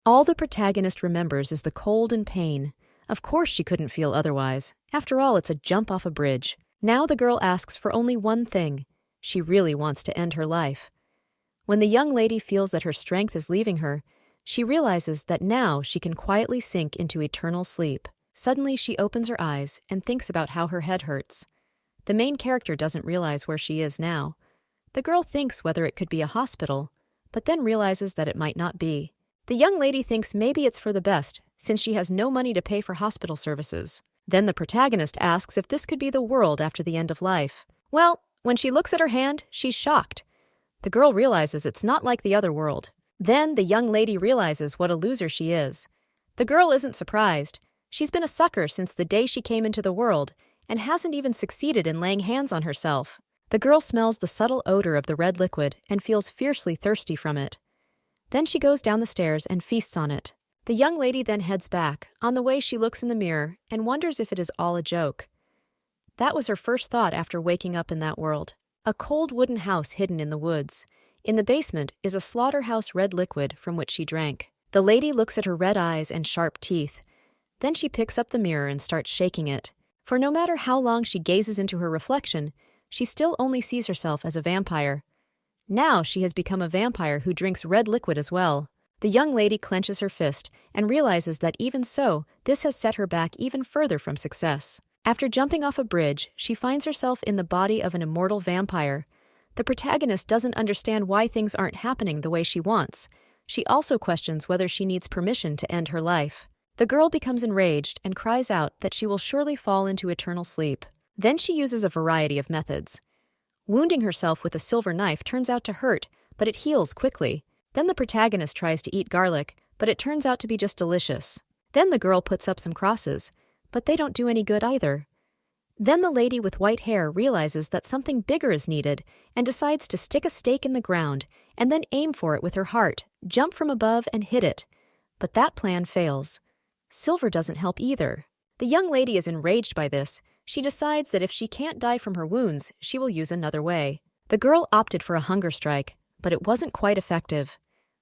All the protagonist remembers is the cold and pain. Of course she couldn't feel otherwise. After all, it's a jump off a bridge. Now the girl asks for only one thing. She really wants to end her life. When the young lady feels that her strength is leaving her, she realizes that now she can quietly sink into eternal sleep. Suddenly she opens her eyes and thinks about how her head hurts. The main character doesn't realize where she is now. The girl thinks whether it could be a hospital, but then realizes that it might not be. The young lady thinks maybe it's for the best, since she has no money to pay for hospital services. Then the protagonist asks if this could be the world after the end of life. Well, when she looks at her hand, she's shocked. The girl realizes it's not like the other world. Then the young lady realizes what a loser she is. The girl isn't surprised. She's been a sucker since the day she came into the world and hasn't even succeeded in laying hands on herself. The girl smells the subtle odor of the red liquid and feels fiercely thirsty from it. Then she goes down the stairs and feasts on it. The young lady then heads back. On the way, she looks in the mirror and wonders if it is all a joke. That was her first thought after waking up in that world. A cold wooden house hidden in the woods. In the basement is a slaughterhouse red liquid from which she drank. The lady looks at her red eyes and sharp teeth. Then she picks up the mirror and starts shaking it. For no matter how long she gazes into her reflection, she still only sees herself as a vampire. Now she has become a vampire who drinks red liquid as well. The young lady clenches her fist and realizes that even so, this has set her back even further from success. After jumping off a bridge, she finds herself in the body of an immortal vampire. The protagonist doesn't understand why things aren't happening the way she wants. She also questions whether she needs permission to end her life. The girl becomes enraged and cries out that she will surely fall into eternal sleep. Then she uses a variety of methods. Wounding herself with a silver knife turns out to hurt, but it heals quickly. Then the protagonist tries to eat garlic, but it turns out to be just delicious. Then the girl puts up some crosses, but they don't do any good either. Then the lady with white hair realizes that something bigger is needed and decides to stick a stake in the ground and then aim for it with her heart, jump from above and hit it. But that plan fails. Silver doesn't help either. The young lady is enraged by this. She decides that if she can't die from her wounds, she will use another way. The girl opted for a hunger strike, but it wasn't quite effective.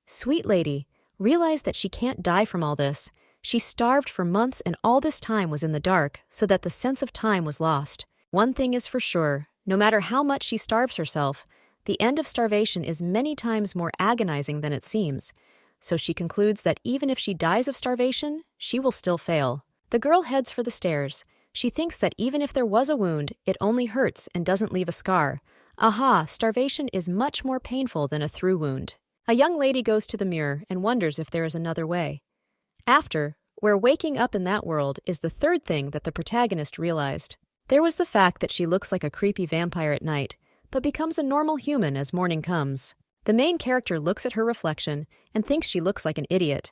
Sweet lady realized that she can't die from all this. She starved for months and all this time was in the dark, so that the sense of time was lost. One thing is for sure, no matter how much she starves herself, the end of starvation is many times more agonizing than it seems. So she concludes that even if she dies of starvation, she will still fail. The girl heads for the stairs. She thinks that even if there was a wound, it only hurts and doesn't leave a scar. Aha, starvation is much more painful than a through wound. A young lady goes to the mirror and wonders if there is another way. After, where waking up in that world is the third thing that the protagonist realized. There was the fact that she looks like a creepy vampire at night, but becomes a normal human as morning comes. The main character looks at her reflection and thinks she looks like an idiot.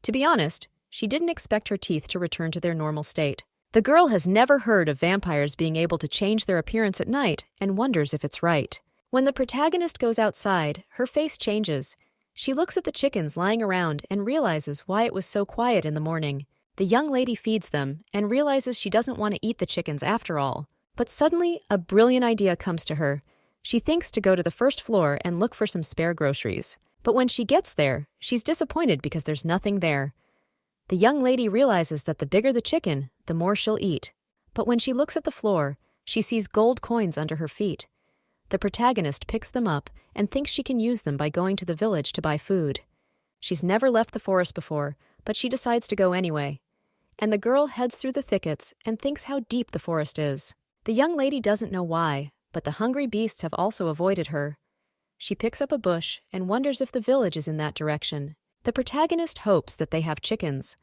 To be honest, she didn't expect her teeth to return to their normal state. The girl has never heard of vampires being able to change their appearance at night and wonders if it's right. When the protagonist goes outside, her face changes. She looks at the chickens lying around and realizes why it was so quiet in the morning. The young lady feeds them and realizes she doesn't want to eat the chickens after all. But suddenly, a brilliant idea comes to her. She thinks to go to the first floor and look for some spare groceries. But when she gets there, she's disappointed because there's nothing there. The young lady realizes that the bigger the chicken, the more she'll eat. But when she looks at the floor, she sees gold coins under her feet. The protagonist picks them up and thinks she can use them by going to the village to buy food. She's never left the forest before, but she decides to go anyway. And the girl heads through the thickets and thinks how deep the forest is. The young lady doesn't know why, but the hungry beasts have also avoided her. She picks up a bush and wonders if the village is in that direction. The protagonist hopes that they have chickens.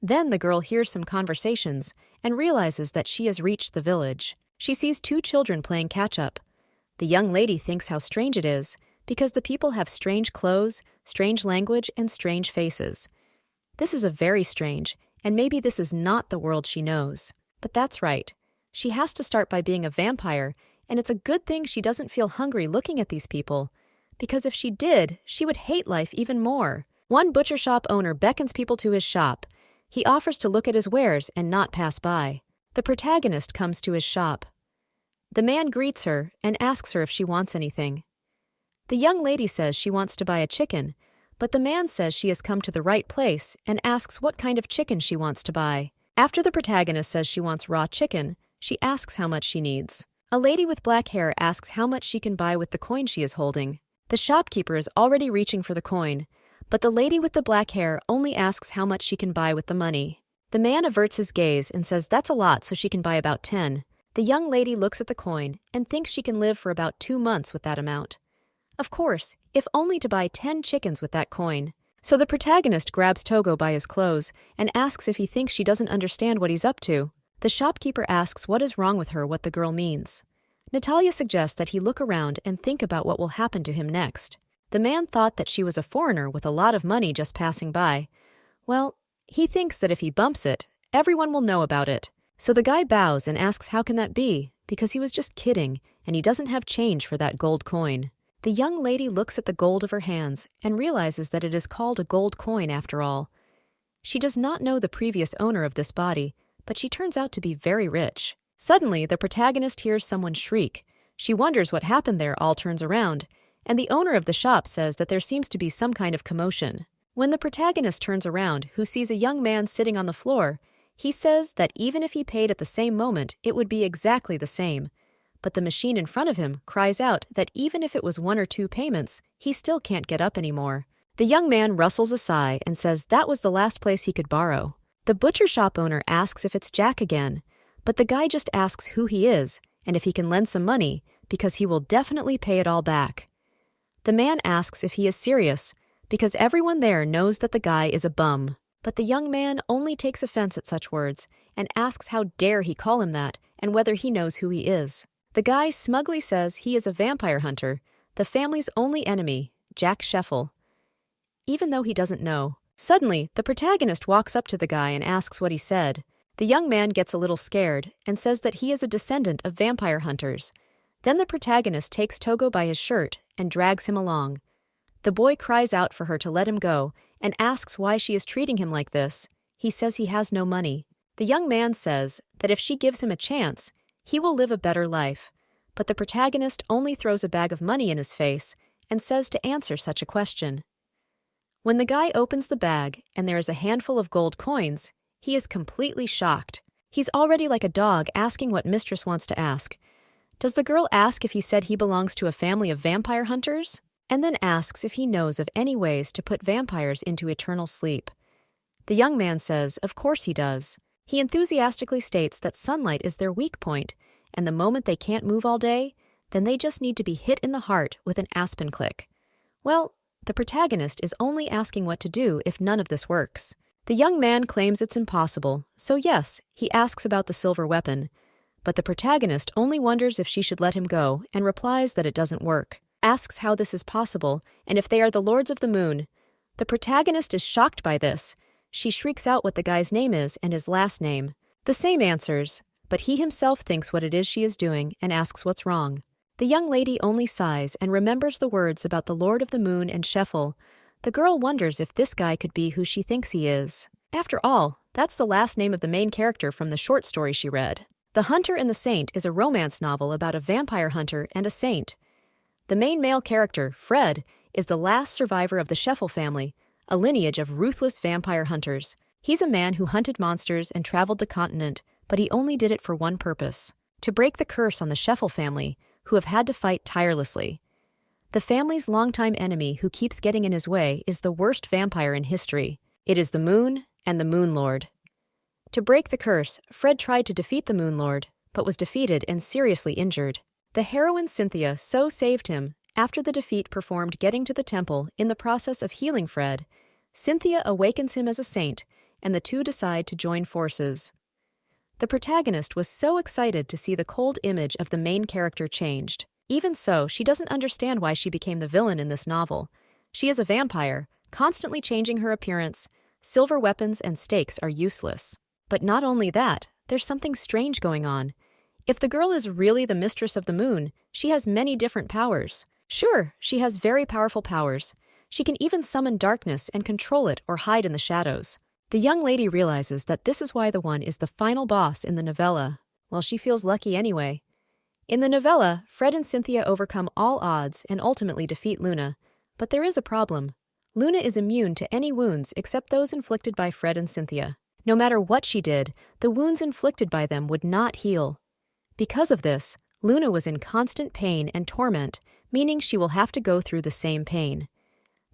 Then the girl hears some conversations and realizes that she has reached the village. She sees two children playing catch-up. The young lady thinks how strange it is, because the people have strange clothes, strange language, and strange faces. This is a very strange, and maybe this is not the world she knows. But that's right. She has to start by being a vampire, and it's a good thing she doesn't feel hungry looking at these people, because if she did, she would hate life even more. One butcher shop owner beckons people to his shop. He offers to look at his wares and not pass by. The protagonist comes to his shop. The man greets her and asks her if she wants anything. The young lady says she wants to buy a chicken, But the man says she has come to the right place and asks what kind of chicken she wants to buy. After the protagonist says she wants raw chicken, she asks how much she needs. A lady with black hair asks how much she can buy with the coin she is holding. The shopkeeper is already reaching for the coin, but the lady with the black hair only asks how much she can buy with the money. The man averts his gaze and says that's a lot, so she can buy about 10. The young lady looks at the coin and thinks she can live for about 2 months with that amount. Of course, if only to buy 10 chickens with that coin. So the protagonist grabs Togo by his clothes and asks if he thinks she doesn't understand what he's up to. The shopkeeper asks what is wrong with her, what the girl means. Natalia suggests that he look around and think about what will happen to him next. The man thought that she was a foreigner with a lot of money just passing by. Well, he thinks that if he bumps it, everyone will know about it. So the guy bows and asks how can that be, because he was just kidding and he doesn't have change for that gold coin. The young lady looks at the gold of her hands and realizes that it is called a gold coin after all. She does not know the previous owner of this body, but she turns out to be very rich. Suddenly, the protagonist hears someone shriek. She wonders what happened there, all turns around, and the owner of the shop says that there seems to be some kind of commotion. When the protagonist turns around, who sees a young man sitting on the floor, he says that even if he paid at the same moment, it would be exactly the same. But the machine in front of him cries out that even if it was 1 or 2 payments, he still can't get up anymore. The young man rustles a sigh and says that was the last place he could borrow. The butcher shop owner asks if it's Jack again, but the guy just asks who he is and if he can lend some money, because he will definitely pay it all back. The man asks if he is serious, because everyone there knows that the guy is a bum. But the young man only takes offense at such words and asks how dare he call him that and whether he knows who he is. The guy smugly says he is a vampire hunter, the family's only enemy, Jack Scheffel, even though he doesn't know. Suddenly, the protagonist walks up to the guy and asks what he said. The young man gets a little scared and says that he is a descendant of vampire hunters. Then the protagonist takes Togo by his shirt and drags him along. The boy cries out for her to let him go and asks why she is treating him like this. He says he has no money. The young man says that if she gives him a chance, he will live a better life, but the protagonist only throws a bag of money in his face and says to answer such a question. When the guy opens the bag and there is a handful of gold coins, he is completely shocked. He's already like a dog asking what mistress wants to ask. Does the girl ask if he said he belongs to a family of vampire hunters? And then asks if he knows of any ways to put vampires into eternal sleep. The young man says, of course he does. He enthusiastically states that sunlight is their weak point, and the moment they can't move all day, then they just need to be hit in the heart with an aspen click. Well, the protagonist is only asking what to do if none of this works. The young man claims it's impossible, so yes, he asks about the silver weapon, but the protagonist only wonders if she should let him go and replies that it doesn't work. Asks how this is possible and if they are the Lords of the Moon. The protagonist is shocked by this. She shrieks out what the guy's name is and his last name. The same answers, but he himself thinks what it is she is doing and asks what's wrong. The young lady only sighs and remembers the words about the Lord of the Moon and Scheffel. The girl wonders if this guy could be who she thinks he is. After all, that's the last name of the main character from the short story she read. The Hunter and the Saint is a romance novel about a vampire hunter and a saint. The main male character, Fred, is the last survivor of the Scheffel family, a lineage of ruthless vampire hunters. He's a man who hunted monsters and traveled the continent, but he only did it for one purpose: to break the curse on the Scheffel family, who have had to fight tirelessly. The family's longtime enemy who keeps getting in his way is the worst vampire in history. It is the Moon and the Moon Lord. To break the curse, Fred tried to defeat the Moon Lord, but was defeated and seriously injured. The heroine Cynthia so saved him. After the defeat performed getting to the temple in the process of healing Fred, Cynthia awakens him as a saint, and the two decide to join forces. The protagonist was so excited to see the cold image of the main character changed. Even so, she doesn't understand why she became the villain in this novel. She is a vampire, constantly changing her appearance. Silver weapons and stakes are useless. But not only that, there's something strange going on. If the girl is really the mistress of the moon, she has many different powers. Sure, she has very powerful powers. She can even summon darkness and control it or hide in the shadows. The young lady realizes that this is why the one is the final boss in the novella. Well, she feels lucky anyway. In the novella, Fred and Cynthia overcome all odds and ultimately defeat Luna. But there is a problem. Luna is immune to any wounds except those inflicted by Fred and Cynthia. No matter what she did, the wounds inflicted by them would not heal. Because of this, Luna was in constant pain and torment, meaning she will have to go through the same pain.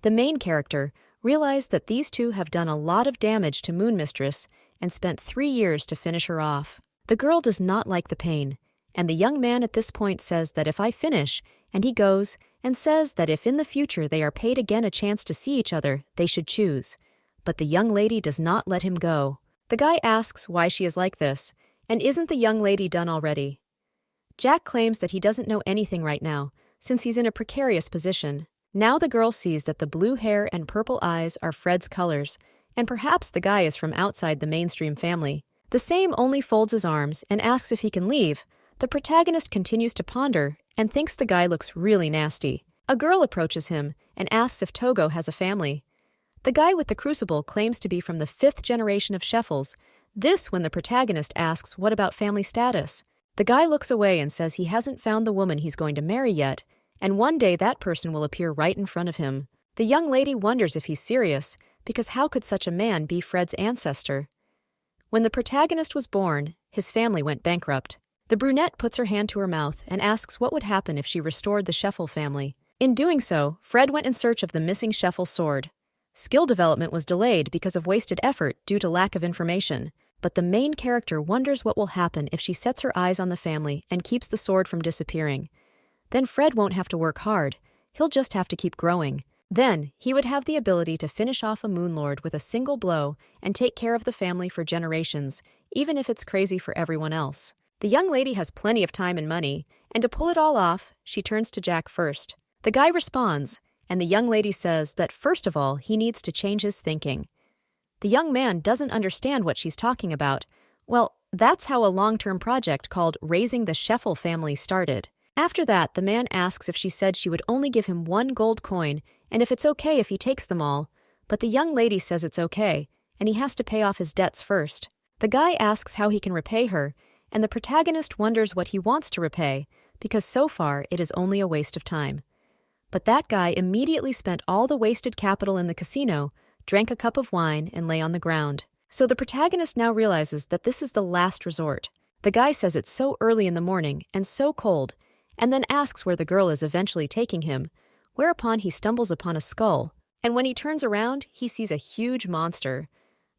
The main character realized that these two have done a lot of damage to Moon Mistress and spent 3 years to finish her off. The girl does not like the pain, and the young man at this point says that if I finish, and he goes and says that if in the future they are paid again a chance to see each other, they should choose. But the young lady does not let him go. The guy asks why she is like this, and isn't the young lady done already? Jack claims that he doesn't know anything right now, since he's in a precarious position. Now the girl sees that the blue hair and purple eyes are Fred's colors, and perhaps the guy is from outside the mainstream family. The same only folds his arms and asks if he can leave. The protagonist continues to ponder and thinks the guy looks really nasty. A girl approaches him and asks if Togo has a family. The guy with the crucible claims to be from the 5th generation of Sheffels. This when the protagonist asks what about family status. The guy looks away and says he hasn't found the woman he's going to marry yet, and one day that person will appear right in front of him. The young lady wonders if he's serious, because how could such a man be Fred's ancestor? When the protagonist was born, his family went bankrupt. The brunette puts her hand to her mouth and asks what would happen if she restored the Sheffel family. In doing so, Fred went in search of the missing Sheffel sword. Skill development was delayed because of wasted effort due to lack of information, but the main character wonders what will happen if she sets her eyes on the family and keeps the sword from disappearing. Then Fred won't have to work hard, he'll just have to keep growing. Then, he would have the ability to finish off a Moonlord with a single blow and take care of the family for generations, even if it's crazy for everyone else. The young lady has plenty of time and money, and to pull it all off, she turns to Jack first. The guy responds, and the young lady says that first of all, he needs to change his thinking. The young man doesn't understand what she's talking about. Well, that's how a long-term project called Raising the Sheffel Family started. After that, the man asks if she said she would only give him 1 gold coin and if it's okay if he takes them all, but the young lady says it's okay, and he has to pay off his debts first. The guy asks how he can repay her, and the protagonist wonders what he wants to repay, because so far it is only a waste of time. But that guy immediately spent all the wasted capital in the casino, drank a cup of wine, and lay on the ground. So the protagonist now realizes that this is the last resort. The guy says it's so early in the morning and so cold, and then asks where the girl is eventually taking him, whereupon he stumbles upon a skull, and when he turns around, he sees a huge monster.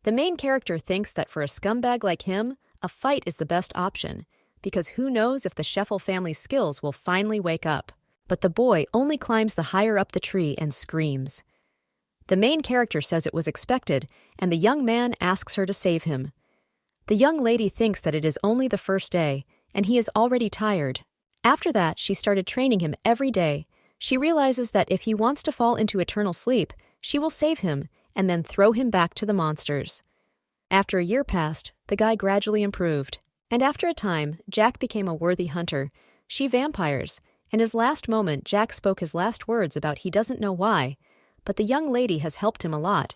The main character thinks that for a scumbag like him, a fight is the best option, because who knows if the Sheffel family's skills will finally wake up. But the boy only climbs the higher up the tree and screams. The main character says it was expected, and the young man asks her to save him. The young lady thinks that it is only the first day, and he is already tired. After that, she started training him every day. She realizes that if he wants to fall into eternal sleep, she will save him and then throw him back to the monsters. After a year passed, the guy gradually improved, and after a time, Jack became a worthy hunter. She vampires. In his last moment, Jack spoke his last words about he doesn't know why, but the young lady has helped him a lot.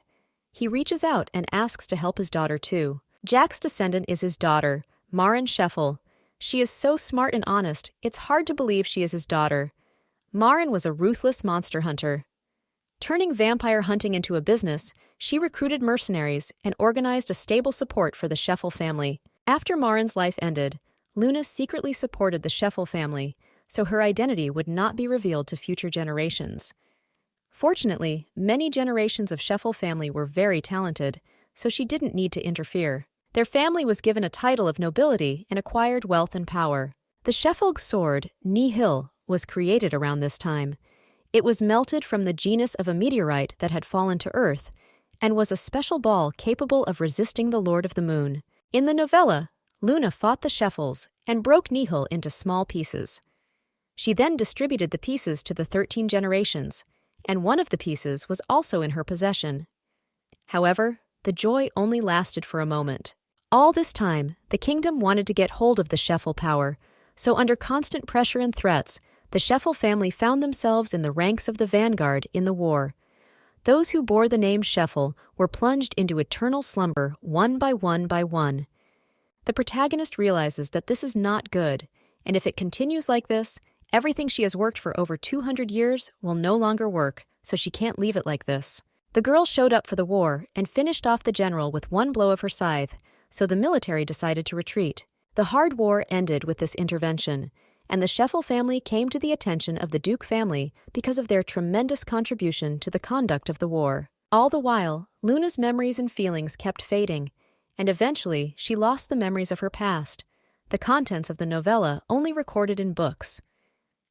He reaches out and asks to help his daughter too. Jack's descendant is his daughter, Maren Sheffel. She is so smart and honest, it's hard to believe she is his daughter. Maren was a ruthless monster hunter. Turning vampire hunting into a business, she recruited mercenaries and organized a stable support for the Sheffel family. After Maren's life ended, Luna secretly supported the Sheffel family, so her identity would not be revealed to future generations. Fortunately, many generations of Sheffel family were very talented, so she didn't need to interfere. Their family was given a title of nobility and acquired wealth and power. The Sheffel sword, Nihil, was created around this time. It was melted from the genus of a meteorite that had fallen to Earth, and was a special ball capable of resisting the Lord of the Moon. In the novella, Luna fought the Sheffels and broke Nihil into small pieces. She then distributed the pieces to the 13 generations, and one of the pieces was also in her possession. However, the joy only lasted for a moment. All this time, the kingdom wanted to get hold of the Sheffel power, so under constant pressure and threats, the Sheffel family found themselves in the ranks of the Vanguard in the war. Those who bore the name Sheffel were plunged into eternal slumber one by one by one. The protagonist realizes that this is not good, and if it continues like this, everything she has worked for over 200 years will no longer work, so she can't leave it like this. The girl showed up for the war and finished off the general with one blow of her scythe, so the military decided to retreat. The hard war ended with this intervention, and the Scheffel family came to the attention of the Duke family because of their tremendous contribution to the conduct of the war. All the while, Luna's memories and feelings kept fading, and eventually she lost the memories of her past, the contents of the novella only recorded in books.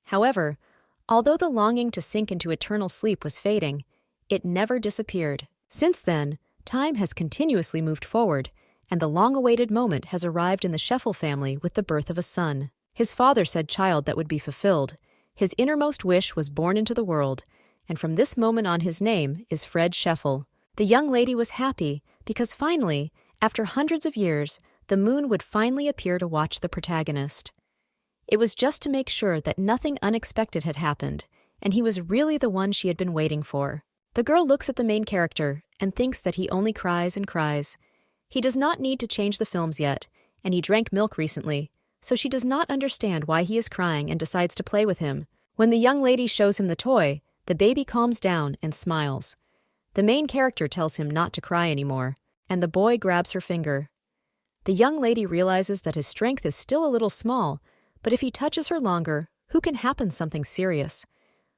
However, although the longing to sink into eternal sleep was fading, it never disappeared. Since then, time has continuously moved forward, and the long-awaited moment has arrived in the Scheffel family with the birth of a son. His father said child that would be fulfilled. His innermost wish was born into the world, and from this moment on his name is Fred Scheffel. The young lady was happy because finally, after hundreds of years, the moon would finally appear to watch the protagonist. It was just to make sure that nothing unexpected had happened, and he was really the one she had been waiting for. The girl looks at the main character and thinks that he only cries and cries. He does not need to change the films yet, and he drank milk recently, so she does not understand why he is crying and decides to play with him. When the young lady shows him the toy, the baby calms down and smiles. The main character tells him not to cry anymore, and the boy grabs her finger. The young lady realizes that his strength is still a little small, but if he touches her longer, who can happen something serious?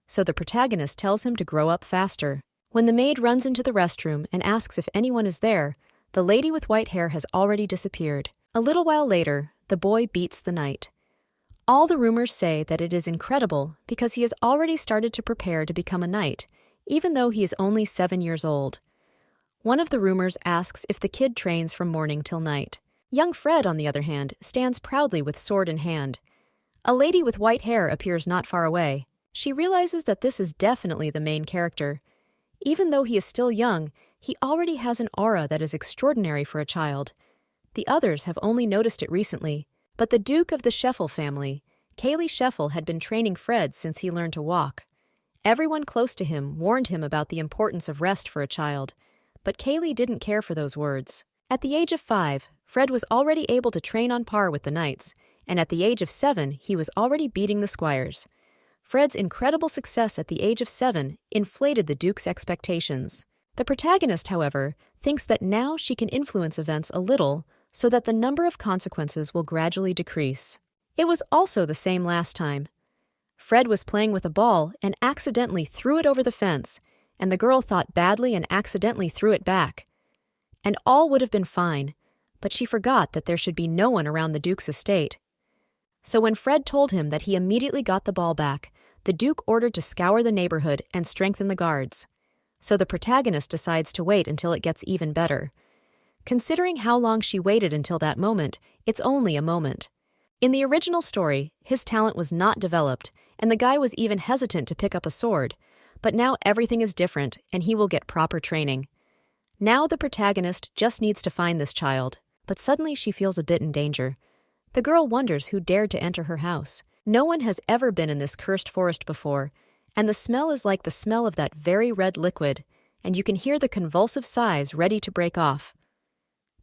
So the protagonist tells him to grow up faster. When the maid runs into the restroom and asks if anyone is there, the lady with white hair has already disappeared. A little while later, the boy beats the knight. All the rumors say that it is incredible because he has already started to prepare to become a knight, even though he is only 7 years old. One of the rumors asks if the kid trains from morning till night. Young Fred, on the other hand, stands proudly with sword in hand. A lady with white hair appears not far away. She realizes that this is definitely the main character. Even though he is still young, he already has an aura that is extraordinary for a child. The others have only noticed it recently, but the Duke of the Scheffel family, Kaylee Scheffel, had been training Fred since he learned to walk. Everyone close to him warned him about the importance of rest for a child, but Kaylee didn't care for those words. At the age of 5, Fred was already able to train on par with the knights, and at the age of 7, he was already beating the squires. Fred's incredible success at the age of 7 inflated the Duke's expectations. The protagonist, however, thinks that now she can influence events a little so that the number of consequences will gradually decrease. It was also the same last time. Fred was playing with a ball and accidentally threw it over the fence, and the girl thought badly and accidentally threw it back. And all would have been fine, but she forgot that there should be no one around the Duke's estate. So when Fred told him that he immediately got the ball back, the Duke ordered to scour the neighborhood and strengthen the guards. So the protagonist decides to wait until it gets even better. Considering how long she waited until that moment, it's only a moment. In the original story, his talent was not developed, and the guy was even hesitant to pick up a sword. But now everything is different, and he will get proper training. Now the protagonist just needs to find this child, but suddenly she feels a bit in danger. The girl wonders who dared to enter her house. No one has ever been in this cursed forest before, and the smell is like the smell of that very red liquid, and you can hear the convulsive sighs ready to break off.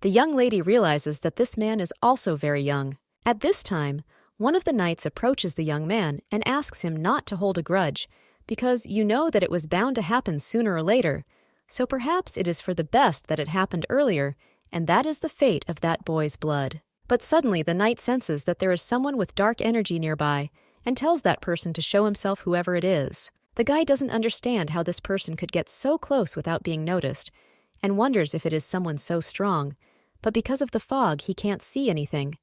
The young lady realizes that this man is also very young. At this time, one of the knights approaches the young man and asks him not to hold a grudge, because you know that it was bound to happen sooner or later, so perhaps it is for the best that it happened earlier, and that is the fate of that boy's blood. But suddenly the knight senses that there is someone with dark energy nearby, and tells that person to show himself whoever it is. The guy doesn't understand how this person could get so close without being noticed, and wonders if it is someone so strong, but because of the fog he can't see anything.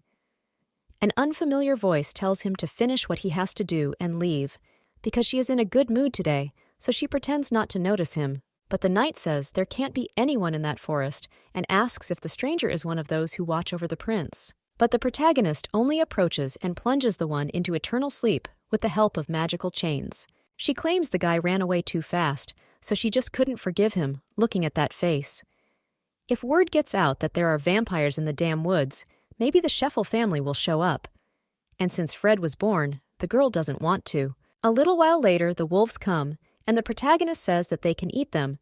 An unfamiliar voice tells him to finish what he has to do and leave, because she is in a good mood today, so she pretends not to notice him. But the knight says there can't be anyone in that forest, and asks if the stranger is one of those who watch over the prince. But the protagonist only approaches and plunges the one into eternal sleep with the help of magical chains. She claims the guy ran away too fast, so she just couldn't forgive him, looking at that face. If word gets out that there are vampires in the damn woods, maybe the Scheffel family will show up. And since Fred was born, the girl doesn't want to. A little while later, the wolves come, and the protagonist says that they can eat them,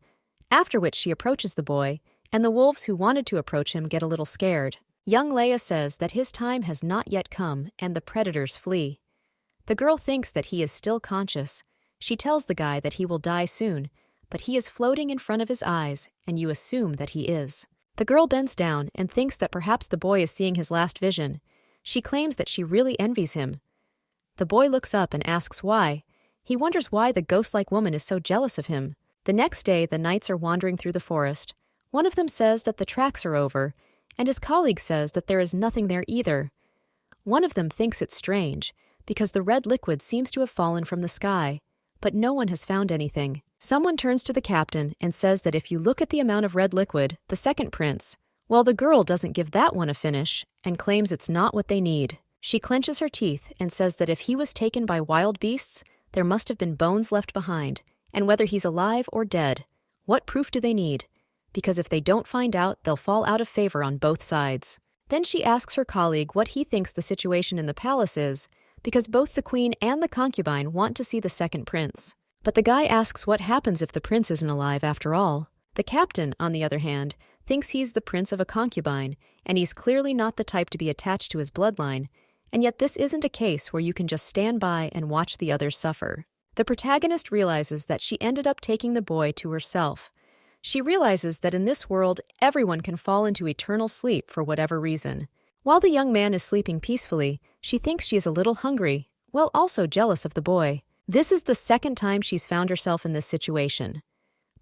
after which she approaches the boy, and the wolves who wanted to approach him get a little scared. Young Leia says that his time has not yet come, and the predators flee. The girl thinks that he is still conscious. She tells the guy that he will die soon, but he is floating in front of his eyes, and you assume that he is. The girl bends down and thinks that perhaps the boy is seeing his last vision. She claims that she really envies him. The boy looks up and asks why. He wonders why the ghost-like woman is so jealous of him. The next day, the knights are wandering through the forest. One of them says that the tracks are over, and his colleague says that there is nothing there either. One of them thinks it's strange, because the red liquid seems to have fallen from the sky, but no one has found anything. Someone turns to the captain and says that if you look at the amount of red liquid, the second prince, well, the girl doesn't give that one a finish and claims it's not what they need. She clenches her teeth and says that if he was taken by wild beasts, there must have been bones left behind, and whether he's alive or dead, what proof do they need? Because if they don't find out, they'll fall out of favor on both sides. Then she asks her colleague what he thinks the situation in the palace is, because both the queen and the concubine want to see the second prince. But the guy asks what happens if the prince isn't alive after all. The captain, on the other hand, thinks he's the prince of a concubine, and he's clearly not the type to be attached to his bloodline, and yet this isn't a case where you can just stand by and watch the others suffer. The protagonist realizes that she ended up taking the boy to herself. She realizes that in this world, everyone can fall into eternal sleep for whatever reason. While the young man is sleeping peacefully, she thinks she is a little hungry, while also jealous of the boy. This is the second time she's found herself in this situation.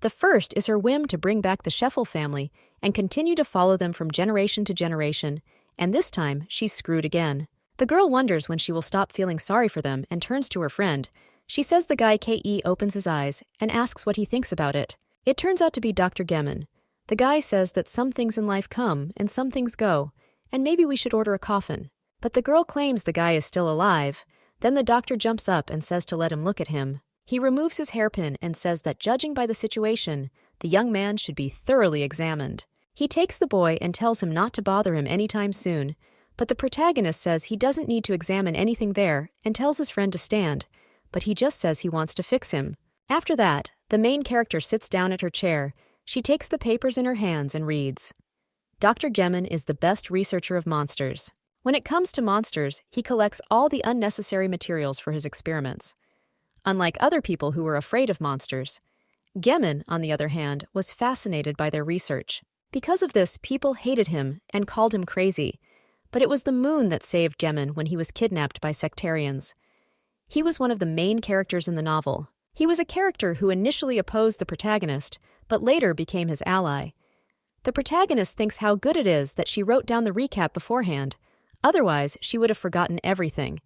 The first is her whim to bring back the Scheffel family and continue to follow them from generation to generation, and this time she's screwed again. The girl wonders when she will stop feeling sorry for them and turns to her friend. She says the guy Ke opens his eyes and asks what he thinks about it. It turns out to be Dr. Gemin. The guy says that some things in life come and some things go, and maybe we should order a coffin. But the girl claims the guy is still alive. Then the doctor jumps up and says to let him look at him. He removes his hairpin and says that judging by the situation, the young man should be thoroughly examined. He takes the boy and tells him not to bother him anytime soon, but the protagonist says he doesn't need to examine anything there and tells his friend to stand, but he just says he wants to fix him. After that, the main character sits down at her chair. She takes the papers in her hands and reads. Dr. Gemin is the best researcher of monsters. When it comes to monsters, he collects all the unnecessary materials for his experiments. Unlike other people who were afraid of monsters, Gemin, on the other hand, was fascinated by their research. Because of this, people hated him and called him crazy. But it was the moon that saved Gemin when he was kidnapped by sectarians. He was one of the main characters in the novel. He was a character who initially opposed the protagonist, but later became his ally. The protagonist thinks how good it is that she wrote down the recap beforehand. Otherwise, she would have forgotten everything.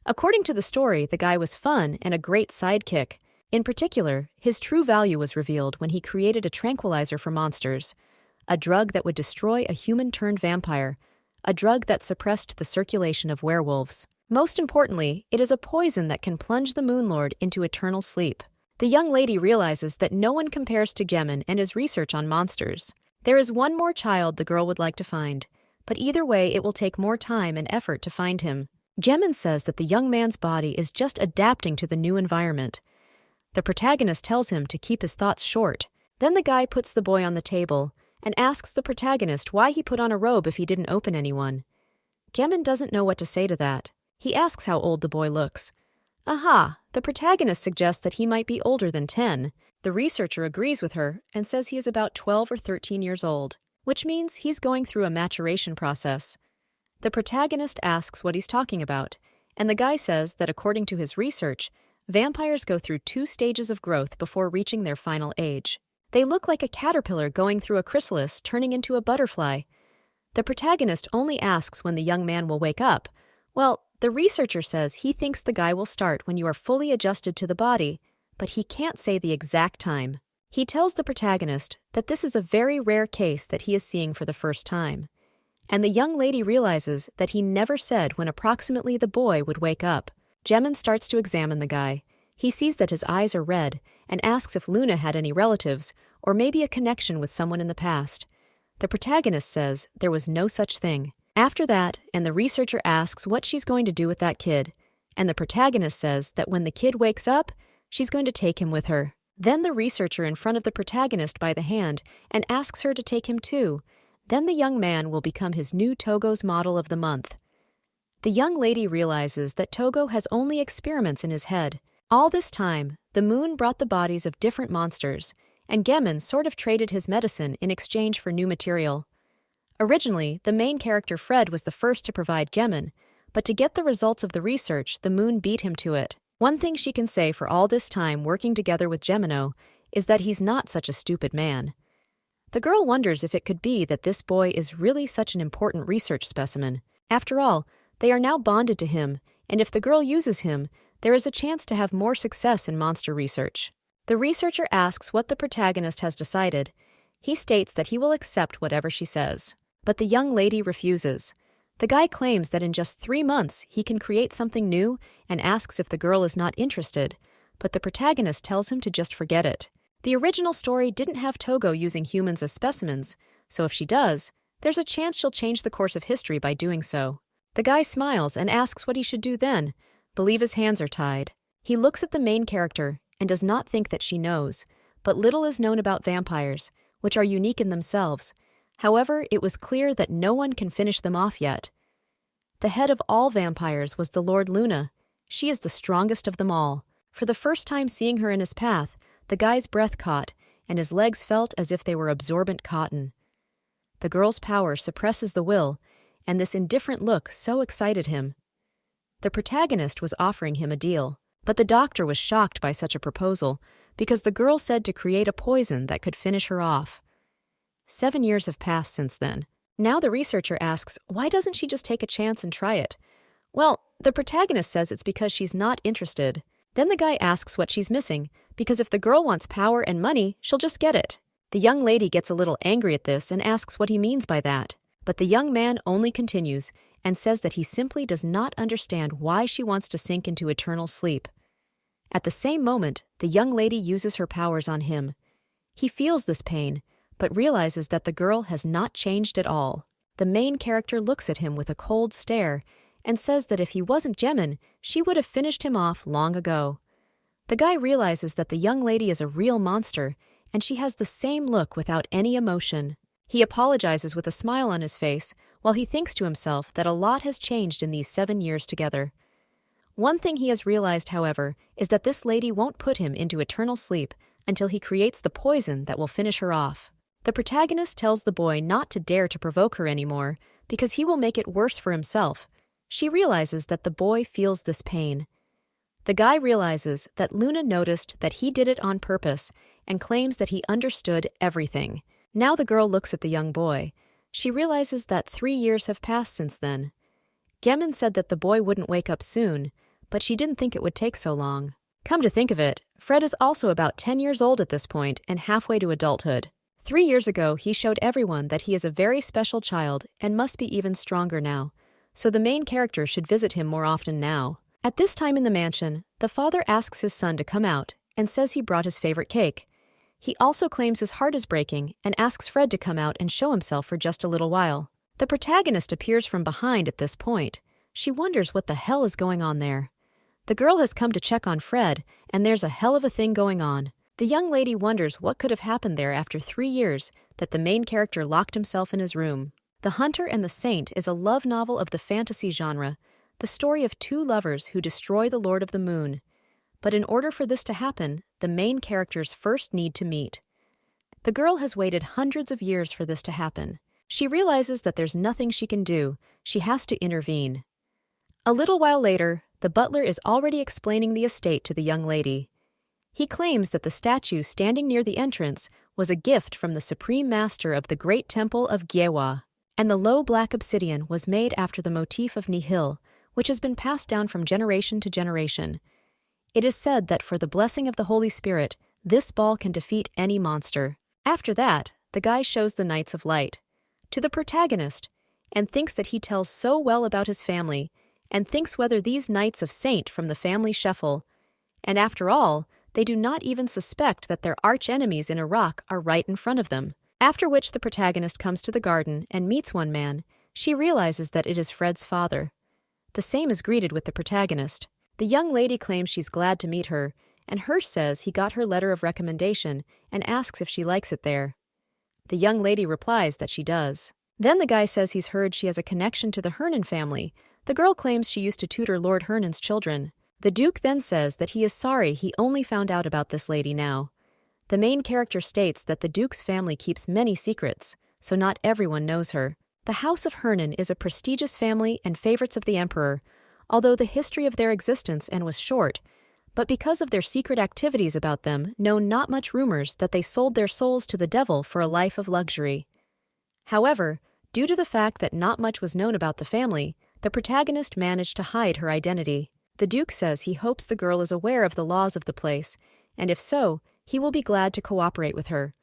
According to the story, the guy was fun and a great sidekick. In particular, his true value was revealed when he created a tranquilizer for monsters, a drug that would destroy a human-turned vampire, a drug that suppressed the circulation of werewolves. Most importantly, it is a poison that can plunge the Moon Lord into eternal sleep. The young lady realizes that no one compares to Gemin and his research on monsters. There is one more child the girl would like to find, but either way it will take more time and effort to find him. Gemin says that the young man's body is just adapting to the new environment. The protagonist tells him to keep his thoughts short. Then the guy puts the boy on the table and asks the protagonist why he put on a robe if he didn't open anyone. Gemin doesn't know what to say to that. He asks how old the boy looks. Aha! The protagonist suggests that he might be older than 10. The researcher agrees with her and says he is about 12 or 13 years old, which means he's going through a maturation process. The protagonist asks what he's talking about, and the guy says that according to his research, vampires go through 2 stages of growth before reaching their final age. They look like a caterpillar going through a chrysalis turning into a butterfly. The protagonist only asks when the young man will wake up. Well, the researcher says he thinks the guy will start when you are fully adjusted to the body, but he can't say the exact time. He tells the protagonist that this is a very rare case that he is seeing for the first time. And the young lady realizes that he never said when approximately the boy would wake up. Gemin starts to examine the guy. He sees that his eyes are red and asks if Luna had any relatives or maybe a connection with someone in the past. The protagonist says there was no such thing. After that, and the researcher asks what she's going to do with that kid, and the protagonist says that when the kid wakes up, she's going to take him with her. Then the researcher in front of the protagonist by the hand and asks her to take him too. Then the young man will become his new Togo's model of the month. The young lady realizes that Togo has only experiments in his head. All this time, the moon brought the bodies of different monsters, and Gemin sort of traded his medicine in exchange for new material. Originally, the main character Fred was the first to provide Gemin, but to get the results of the research, the moon beat him to it. One thing she can say for all this time working together with Gemino is that he's not such a stupid man. The girl wonders if it could be that this boy is really such an important research specimen. After all, they are now bonded to him, and if the girl uses him, there is a chance to have more success in monster research. The researcher asks what the protagonist has decided. He states that he will accept whatever she says. But the young lady refuses. The guy claims that in just 3 months he can create something new and asks if the girl is not interested, but the protagonist tells him to just forget it. The original story didn't have Togo using humans as specimens, so if she does, there's a chance she'll change the course of history by doing so. The guy smiles and asks what he should do then. Believe his hands are tied. He looks at the main character and does not think that she knows, but little is known about vampires, which are unique in themselves. However, it was clear that no one can finish them off yet. The head of all vampires was the Lord Luna. She is the strongest of them all. For the first time seeing her in his path, the guy's breath caught, and his legs felt as if they were absorbent cotton. The girl's power suppresses the will, and this indifferent look so excited him. The protagonist was offering him a deal, but the doctor was shocked by such a proposal because the girl said to create a poison that could finish her off. 7 years have passed since then. Now the researcher asks, why doesn't she just take a chance and try it? Well, the protagonist says it's because she's not interested. Then the guy asks what she's missing, because if the girl wants power and money, she'll just get it. The young lady gets a little angry at this and asks what he means by that. But the young man only continues and says that he simply does not understand why she wants to sink into eternal sleep. At the same moment, the young lady uses her powers on him. He feels this pain, but realizes that the girl has not changed at all. The main character looks at him with a cold stare and says that if he wasn't Gemin, she would have finished him off long ago. The guy realizes that the young lady is a real monster, and she has the same look without any emotion. He apologizes with a smile on his face, while he thinks to himself that a lot has changed in these 7 years together. One thing he has realized, however, is that this lady won't put him into eternal sleep until he creates the poison that will finish her off. The protagonist tells the boy not to dare to provoke her anymore, because he will make it worse for himself. She realizes that the boy feels this pain. The guy realizes that Luna noticed that he did it on purpose and claims that he understood everything. Now the girl looks at the young boy. She realizes that 3 years have passed since then. Gemin said that the boy wouldn't wake up soon, but she didn't think it would take so long. Come to think of it, Fred is also about 10 years old at this point and halfway to adulthood. 3 years ago, he showed everyone that he is a very special child and must be even stronger now, so the main character should visit him more often now. At this time in the mansion, the father asks his son to come out and says he brought his favorite cake. He also claims his heart is breaking and asks Fred to come out and show himself for just a little while. The protagonist appears from behind at this point. She wonders what the hell is going on there. The girl has come to check on Fred, and there's a hell of a thing going on. The young lady wonders what could have happened there after 3 years that the main character locked himself in his room. The Hunter and the Saint is a love novel of the fantasy genre, the story of 2 lovers who destroy the Lord of the Moon. But in order for this to happen, the main characters first need to meet. The girl has waited hundreds of years for this to happen. She realizes that there's nothing she can do. She has to intervene. A little while later, the butler is already explaining the estate to the young lady. He claims that the statue standing near the entrance was a gift from the Supreme Master of the Great Temple of Gyewa, and the low black obsidian was made after the motif of Nihil, which has been passed down from generation to generation. It is said that for the blessing of the Holy Spirit, this ball can defeat any monster. After that, the guy shows the Knights of Light to the protagonist and thinks that he tells so well about his family and thinks whether these Knights of Saint from the family Scheffel. And after all, they do not even suspect that their arch-enemies in Iraq are right in front of them. After which the protagonist comes to the garden and meets one man, she realizes that it is Fred's father. The same is greeted with the protagonist. The young lady claims she's glad to meet her, and Hirsch says he got her letter of recommendation and asks if she likes it there. The young lady replies that she does. Then the guy says he's heard she has a connection to the Hernan family. The girl claims she used to tutor Lord Hernan's children. The Duke then says that he is sorry he only found out about this lady now. The main character states that the Duke's family keeps many secrets, so not everyone knows her. The House of Hernan is a prestigious family and favorites of the Emperor, although the history of their existence was short, but because of their secret activities about them, know not much rumors that they sold their souls to the devil for a life of luxury. However, due to the fact that not much was known about the family, the protagonist managed to hide her identity. The Duke says he hopes the girl is aware of the laws of the place, and if so, he will be glad to cooperate with her.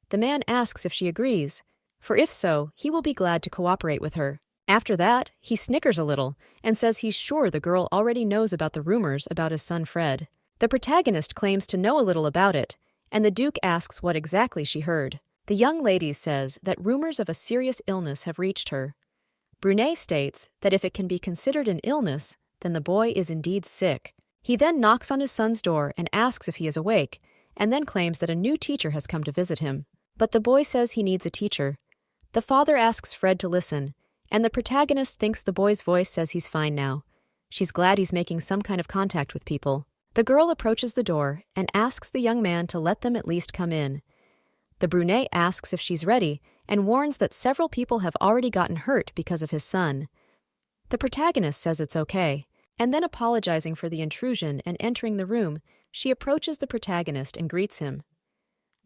The man asks if she agrees, for if so, he will be glad to cooperate with her. After that, he snickers a little and says he's sure the girl already knows about the rumors about his son Fred. The protagonist claims to know a little about it, and the Duke asks what exactly she heard. The young lady says that rumors of a serious illness have reached her. Brunet states that if it can be considered an illness, then the boy is indeed sick. He then knocks on his son's door and asks if he is awake, and then claims that a new teacher has come to visit him. But the boy says he needs a teacher. The father asks Fred to listen, and the protagonist thinks the boy's voice says he's fine now. She's glad he's making some kind of contact with people. The girl approaches the door and asks the young man to let them at least come in. The brunette asks if she's ready and warns that several people have already gotten hurt because of his son. The protagonist says it's okay, and then apologizing for the intrusion and entering the room, she approaches the protagonist and greets him.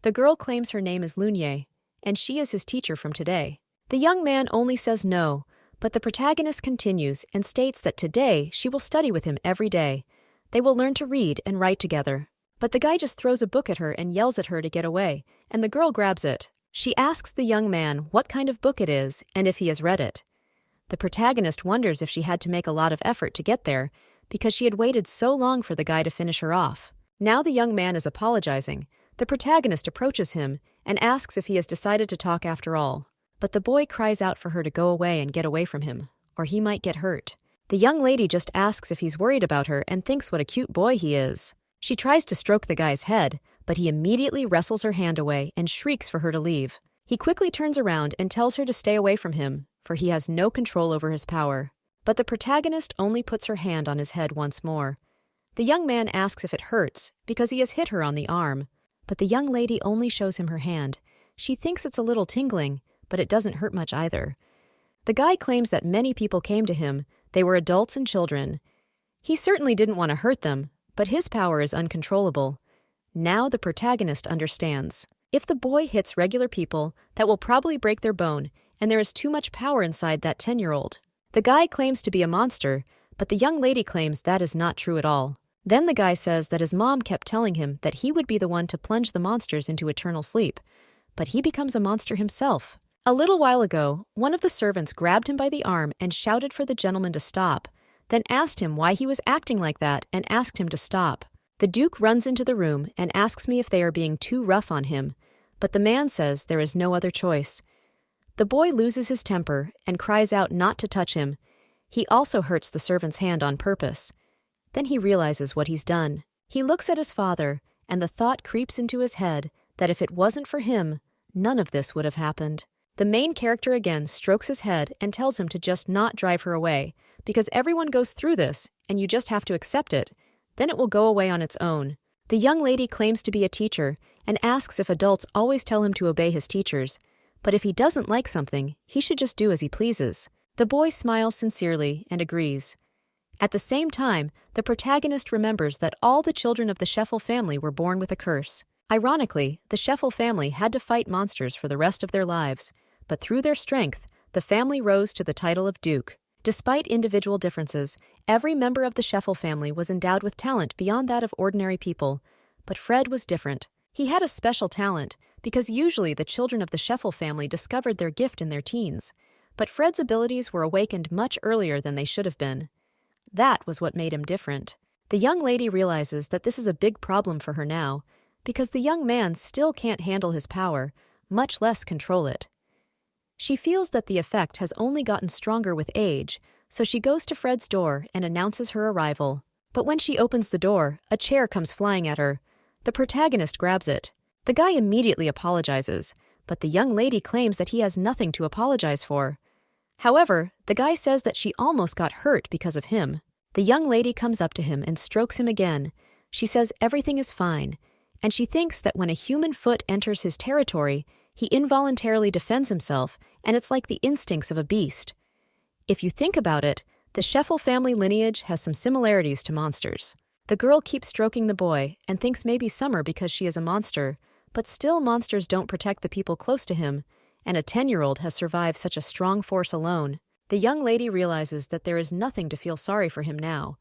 The girl claims her name is Lunier, and she is his teacher from today. The young man only says no, but the protagonist continues and states that today she will study with him every day. They will learn to read and write together. But the guy just throws a book at her and yells at her to get away, and the girl grabs it. She asks the young man what kind of book it is and if he has read it. The protagonist wonders if she had to make a lot of effort to get there, because she had waited so long for the guy to finish her off. Now the young man is apologizing. The protagonist approaches him and asks if he has decided to talk after all. But the boy cries out for her to go away and get away from him, or he might get hurt. The young lady just asks if he's worried about her and thinks what a cute boy he is. She tries to stroke the guy's head, but he immediately wrestles her hand away and shrieks for her to leave. He quickly turns around and tells her to stay away from him, for he has no control over his power. But the protagonist only puts her hand on his head once more. The young man asks if it hurts, because he has hit her on the arm. But the young lady only shows him her hand. She thinks it's a little tingling, but it doesn't hurt much either. The guy claims that many people came to him. They were adults and children. He certainly didn't want to hurt them, but his power is uncontrollable. Now the protagonist understands. If the boy hits regular people, that will probably break their bone, and there is too much power inside that 10-year-old. The guy claims to be a monster, but the young lady claims that is not true at all. Then the guy says that his mom kept telling him that he would be the one to plunge the monsters into eternal sleep, but he becomes a monster himself. A little while ago, one of the servants grabbed him by the arm and shouted for the gentleman to stop, then asked him why he was acting like that and asked him to stop. The Duke runs into the room and asks me if they are being too rough on him, but the man says there is no other choice. The boy loses his temper and cries out not to touch him. He also hurts the servant's hand on purpose. Then he realizes what he's done. He looks at his father, and the thought creeps into his head that if it wasn't for him, none of this would have happened. The main character again strokes his head and tells him to just not drive her away, because everyone goes through this, and you just have to accept it. Then it will go away on its own. The young lady claims to be a teacher and asks if adults always tell him to obey his teachers, but if he doesn't like something, he should just do as he pleases. The boy smiles sincerely and agrees. At the same time, the protagonist remembers that all the children of the Scheffel family were born with a curse. Ironically, the Scheffel family had to fight monsters for the rest of their lives, but through their strength, the family rose to the title of Duke. Despite individual differences, every member of the Scheffel family was endowed with talent beyond that of ordinary people, but Fred was different. He had a special talent, because usually the children of the Scheffel family discovered their gift in their teens, but Fred's abilities were awakened much earlier than they should have been. That was what made him different. The young lady realizes that this is a big problem for her now, because the young man still can't handle his power, much less control it. She feels that the effect has only gotten stronger with age, so she goes to Fred's door and announces her arrival. But when she opens the door, a chair comes flying at her. The protagonist grabs it. The guy immediately apologizes, but the young lady claims that he has nothing to apologize for. However, the guy says that she almost got hurt because of him. The young lady comes up to him and strokes him again. She says everything is fine, and she thinks that when a human foot enters his territory, he involuntarily defends himself, and it's like the instincts of a beast. If you think about it, the Scheffel family lineage has some similarities to monsters. The girl keeps stroking the boy and thinks maybe Summer because she is a monster, but still monsters don't protect the people close to him, and a 10-year-old has survived such a strong force alone. The young lady realizes that there is nothing to feel sorry for him now.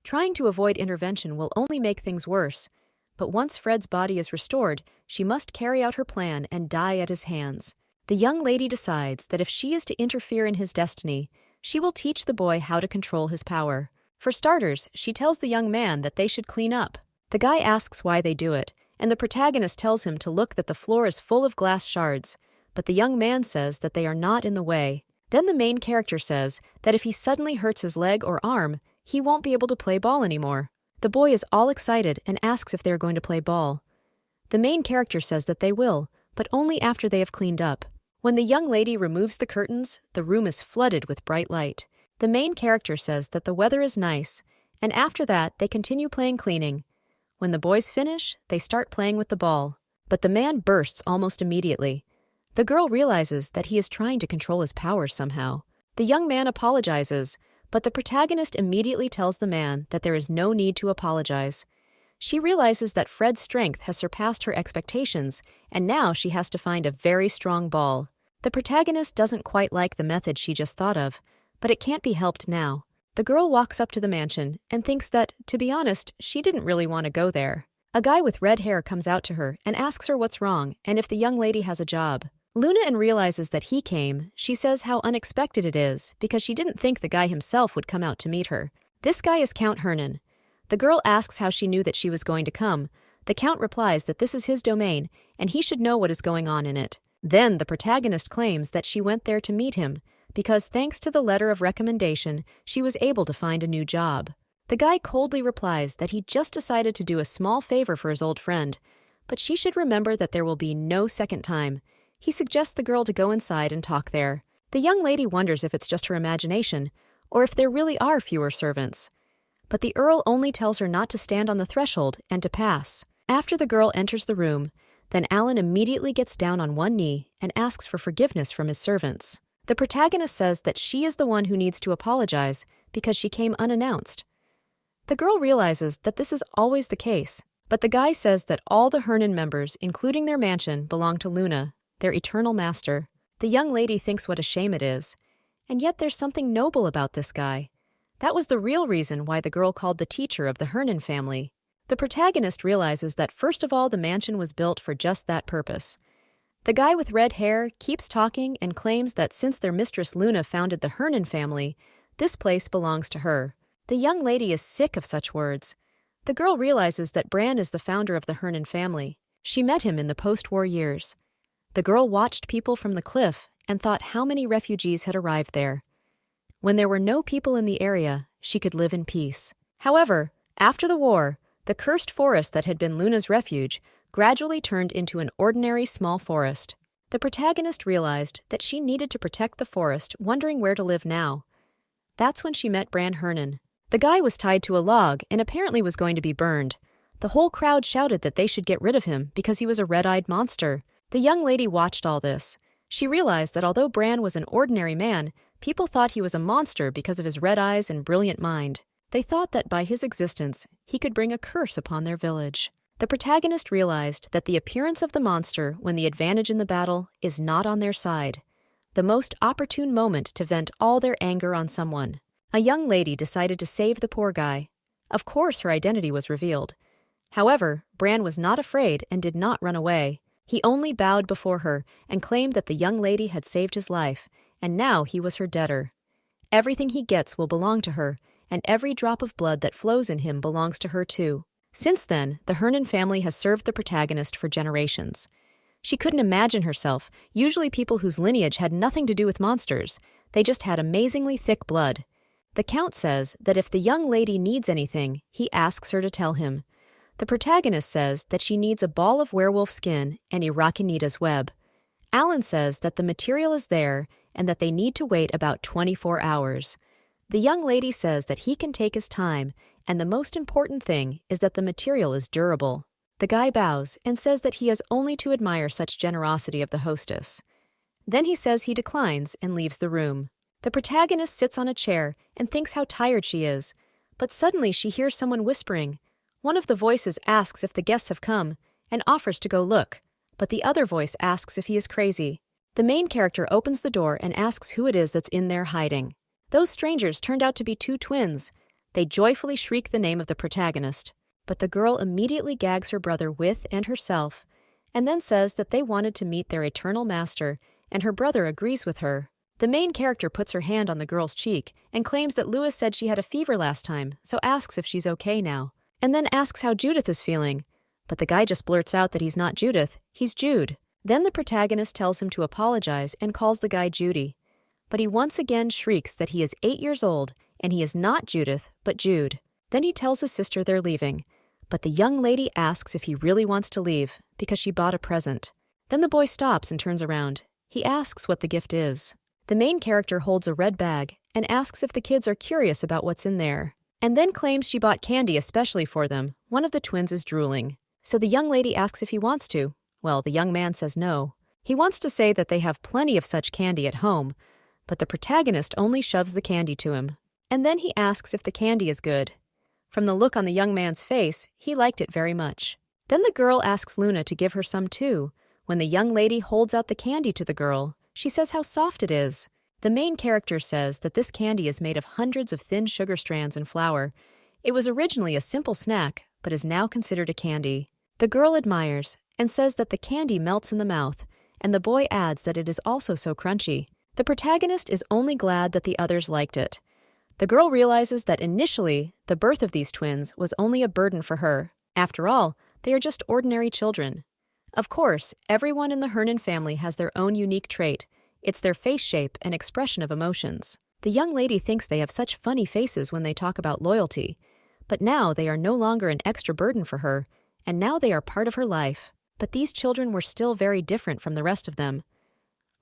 Trying to avoid intervention will only make things worse, but once Fred's body is restored, she must carry out her plan and die at his hands. The young lady decides that if she is to interfere in his destiny, she will teach the boy how to control his power. For starters, she tells the young man that they should clean up. The guy asks why they do it, and the protagonist tells him to look that the floor is full of glass shards, but the young man says that they are not in the way. Then the main character says that if he suddenly hurts his leg or arm, he won't be able to play ball anymore. The boy is all excited and asks if they are going to play ball. The main character says that they will, but only after they have cleaned up. When the young lady removes the curtains, the room is flooded with bright light. The main character says that the weather is nice, and after that they continue playing cleaning. When the boys finish, they start playing with the ball. But the man bursts almost immediately. The girl realizes that he is trying to control his powers somehow. The young man apologizes, but the protagonist immediately tells the man that there is no need to apologize. She realizes that Fred's strength has surpassed her expectations, and now she has to find a very strong ball. The protagonist doesn't quite like the method she just thought of, but it can't be helped now. The girl walks up to the mansion and thinks that, to be honest, she didn't really want to go there. A guy with red hair comes out to her and asks her what's wrong and if the young lady has a job. Luna realizes that he came. She says how unexpected it is because she didn't think the guy himself would come out to meet her. This guy is Count Hernan. The girl asks how she knew that she was going to come. The Count replies that this is his domain and he should know what is going on in it. Then the protagonist claims that she went there to meet him because thanks to the letter of recommendation, she was able to find a new job. The guy coldly replies that he just decided to do a small favor for his old friend, but she should remember that there will be no second time. He suggests the girl to go inside and talk there. The young lady wonders if it's just her imagination, or if there really are fewer servants. But the Earl only tells her not to stand on the threshold and to pass. After the girl enters the room, then Alan immediately gets down on one knee and asks for forgiveness from his servants. The protagonist says that she is the one who needs to apologize because she came unannounced. The girl realizes that this is always the case, but the guy says that all the Hernan members, including their mansion, belong to Luna, their eternal master. The young lady thinks what a shame it is, and yet there's something noble about this guy. That was the real reason why the girl called the teacher of the Hernan family. The protagonist realizes that first of all the mansion was built for just that purpose. The guy with red hair keeps talking and claims that since their mistress Luna founded the Hernan family, this place belongs to her. The young lady is sick of such words. The girl realizes that Bran is the founder of the Hernan family. She met him in the post-war years. The girl watched people from the cliff and thought how many refugees had arrived there. When there were no people in the area, she could live in peace. However, after the war, the cursed forest that had been Luna's refuge gradually turned into an ordinary small forest. The protagonist realized that she needed to protect the forest, wondering where to live now. That's when she met Bran Hernan. The guy was tied to a log and apparently was going to be burned. The whole crowd shouted that they should get rid of him because he was a red-eyed monster. The young lady watched all this. She realized that although Bran was an ordinary man, people thought he was a monster because of his red eyes and brilliant mind. They thought that by his existence, he could bring a curse upon their village. The protagonist realized that the appearance of the monster when the advantage in the battle is not on their side. The most opportune moment to vent all their anger on someone. A young lady decided to save the poor guy. Of course her identity was revealed. However, Bran was not afraid and did not run away. He only bowed before her and claimed that the young lady had saved his life, and now he was her debtor. Everything he gets will belong to her, and every drop of blood that flows in him belongs to her too. Since then, the Hernan family has served the protagonist for generations. She couldn't imagine herself, usually people whose lineage had nothing to do with monsters. They just had amazingly thick blood. The Count says that if the young lady needs anything, he asks her to tell him. The protagonist says that she needs a ball of werewolf skin and Irakinita's web. Alan says that the material is there and that they need to wait about 24 hours. The young lady says that he can take his time, and the most important thing is that the material is durable. The guy bows and says that he has only to admire such generosity of the hostess. Then he says he declines and leaves the room. The protagonist sits on a chair and thinks how tired she is, but suddenly she hears someone whispering. One of the voices asks if the guests have come and offers to go look, but the other voice asks if he is crazy. The main character opens the door and asks who it is that's in there hiding. Those strangers turned out to be two twins. They joyfully shriek the name of the protagonist, but the girl immediately gags her brother with and herself, and then says that they wanted to meet their eternal master, and her brother agrees with her. The main character puts her hand on the girl's cheek and claims that Lewis said she had a fever last time, so asks if she's okay now, and then asks how Judith is feeling. But the guy just blurts out that he's not Judith, he's Jude. Then the protagonist tells him to apologize and calls the guy Judy. But he once again shrieks that he is 8 years old and he is not Judith, but Jude. Then he tells his sister they're leaving, but the young lady asks if he really wants to leave because she bought a present. Then the boy stops and turns around. He asks what the gift is. The main character holds a red bag and asks if the kids are curious about what's in there, and then claims she bought candy especially for them. One of the twins is drooling. So the young lady asks if he wants to. Well, the young man says no. He wants to say that they have plenty of such candy at home, but the protagonist only shoves the candy to him. And then he asks if the candy is good. From the look on the young man's face, he liked it very much. Then the girl asks Luna to give her some too. When the young lady holds out the candy to the girl, she says how soft it is. The main character says that this candy is made of hundreds of thin sugar strands and flour. It was originally a simple snack, but is now considered a candy. The girl admires and says that the candy melts in the mouth, and the boy adds that it is also so crunchy. The protagonist is only glad that the others liked it. The girl realizes that initially, the birth of these twins was only a burden for her. After all, they are just ordinary children. Of course, everyone in the Hernan family has their own unique trait. It's their face shape and expression of emotions. The young lady thinks they have such funny faces when they talk about loyalty, but now they are no longer an extra burden for her, and now they are part of her life. But these children were still very different from the rest of them.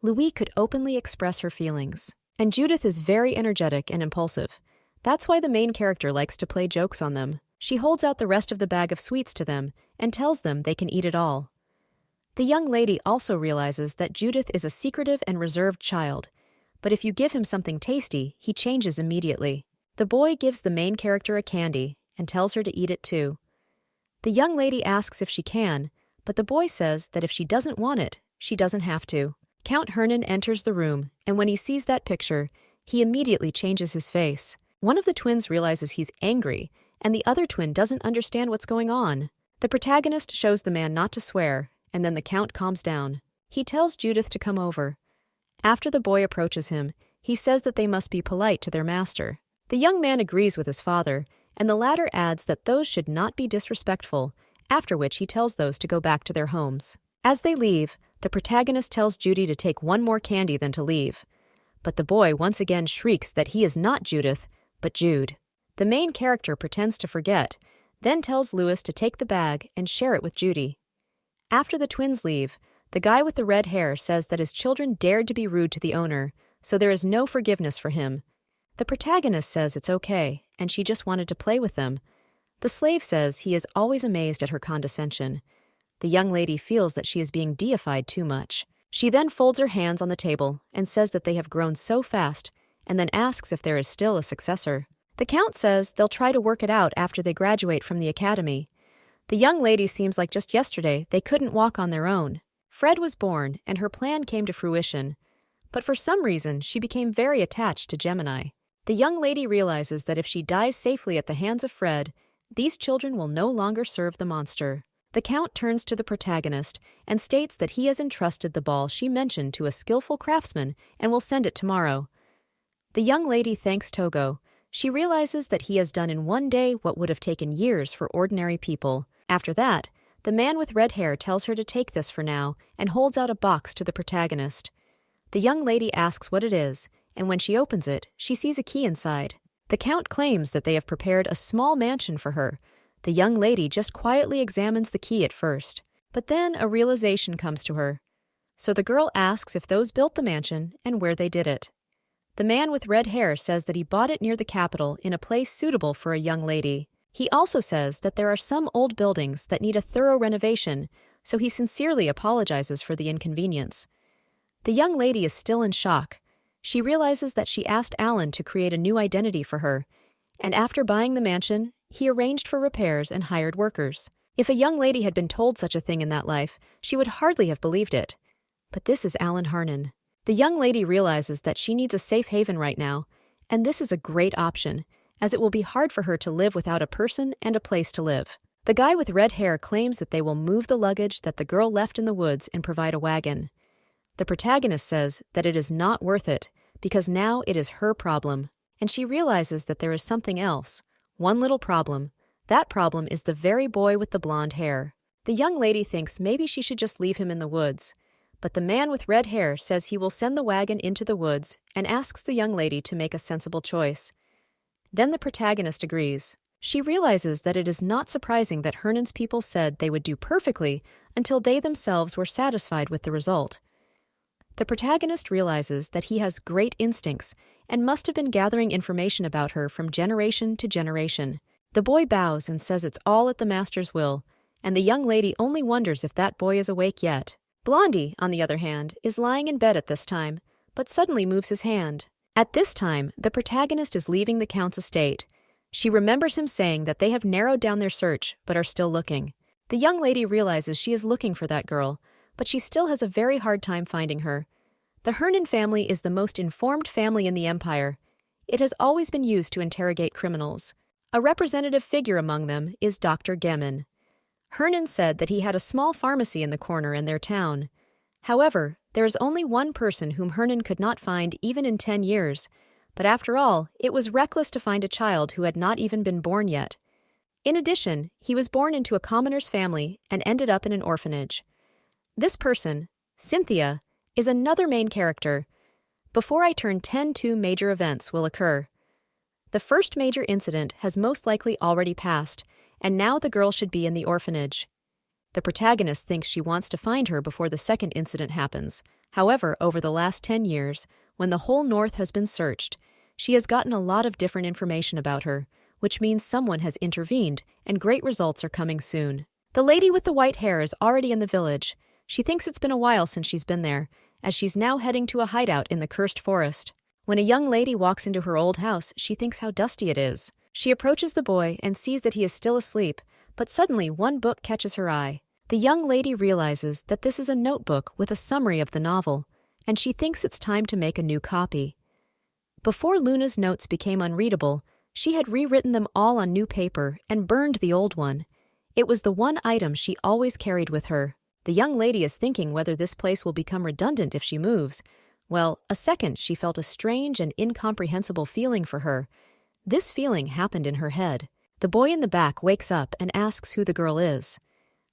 Louise could openly express her feelings, and Judith is very energetic and impulsive. That's why the main character likes to play jokes on them. She holds out the rest of the bag of sweets to them and tells them they can eat it all. The young lady also realizes that Judith is a secretive and reserved child, but if you give him something tasty, he changes immediately. The boy gives the main character a candy and tells her to eat it too. The young lady asks if she can, but the boy says that if she doesn't want it, she doesn't have to. Count Hernan enters the room, and when he sees that picture, he immediately changes his face. One of the twins realizes he's angry, and the other twin doesn't understand what's going on. The protagonist shows the man not to swear, and then the Count calms down. He tells Judith to come over. After the boy approaches him, he says that they must be polite to their master. The young man agrees with his father, and the latter adds that those should not be disrespectful, after which he tells those to go back to their homes. As they leave, the protagonist tells Judy to take one more candy than to leave. But the boy once again shrieks that he is not Judith, but Jude. The main character pretends to forget, then tells Lewis to take the bag and share it with Judy. After the twins leave, the guy with the red hair says that his children dared to be rude to the owner, so there is no forgiveness for him. The protagonist says it's okay, and she just wanted to play with them. The slave says he is always amazed at her condescension. The young lady feels that she is being deified too much. She then folds her hands on the table and says that they have grown so fast, and then asks if there is still a successor. The Count says they'll try to work it out after they graduate from the academy. The young lady seems like just yesterday they couldn't walk on their own. Fred was born, and her plan came to fruition. But for some reason, she became very attached to Gemini. The young lady realizes that if she dies safely at the hands of Fred, these children will no longer serve the monster. The Count turns to the protagonist and states that he has entrusted the ball she mentioned to a skillful craftsman and will send it tomorrow. The young lady thanks Togo. She realizes that he has done in one day what would have taken years for ordinary people. After that, the man with red hair tells her to take this for now and holds out a box to the protagonist. The young lady asks what it is, and when she opens it, she sees a key inside. The Count claims that they have prepared a small mansion for her. The young lady just quietly examines the key at first, but then a realization comes to her. So the girl asks if those built the mansion and where they did it. The man with red hair says that he bought it near the capital in a place suitable for a young lady. He also says that there are some old buildings that need a thorough renovation, so he sincerely apologizes for the inconvenience. The young lady is still in shock. She realizes that she asked Alan to create a new identity for her, and after buying the mansion, he arranged for repairs and hired workers. If a young lady had been told such a thing in that life, she would hardly have believed it. But this is Alan Hernan. The young lady realizes that she needs a safe haven right now, and this is a great option, as it will be hard for her to live without a person and a place to live. The guy with red hair claims that they will move the luggage that the girl left in the woods and provide a wagon. The protagonist says that it is not worth it, because now it is her problem, and she realizes that there is something else. One little problem. That problem is the very boy with the blonde hair. The young lady thinks maybe she should just leave him in the woods, but the man with red hair says he will send the wagon into the woods and asks the young lady to make a sensible choice. Then the protagonist agrees. She realizes that it is not surprising that Hernan's people said they would do perfectly until they themselves were satisfied with the result. The protagonist realizes that he has great instincts and must have been gathering information about her from generation to generation. The boy bows and says it's all at the master's will, and the young lady only wonders if that boy is awake yet. Blondie, on the other hand, is lying in bed at this time, but suddenly moves his hand. At this time, the protagonist is leaving the Count's estate. She remembers him saying that they have narrowed down their search, but are still looking. The young lady realizes she is looking for that girl, but she still has a very hard time finding her. The Hernan family is the most informed family in the Empire. It has always been used to interrogate criminals. A representative figure among them is Dr. Gemin. Hernan said that he had a small pharmacy in the corner in their town. However, there is only one person whom Hernan could not find even in 10 years, but after all, it was reckless to find a child who had not even been born yet. In addition, he was born into a commoner's family and ended up in an orphanage. This person, Cynthia, is another main character. Before I turn 10, two major events will occur. The first major incident has most likely already passed, and now the girl should be in the orphanage. The protagonist thinks she wants to find her before the second incident happens. However, over the last 10 years, when the whole North has been searched, she has gotten a lot of different information about her, which means someone has intervened, and great results are coming soon. The lady with the white hair is already in the village. She thinks it's been a while since she's been there, as she's now heading to a hideout in the cursed forest. When a young lady walks into her old house, she thinks how dusty it is. She approaches the boy and sees that he is still asleep, but suddenly one book catches her eye. The young lady realizes that this is a notebook with a summary of the novel, and she thinks it's time to make a new copy. Before Luna's notes became unreadable, she had rewritten them all on new paper and burned the old one. It was the one item she always carried with her. The young lady is thinking whether this place will become redundant if she moves. Well, a second she felt a strange and incomprehensible feeling for her. This feeling happened in her head. The boy in the back wakes up and asks who the girl is.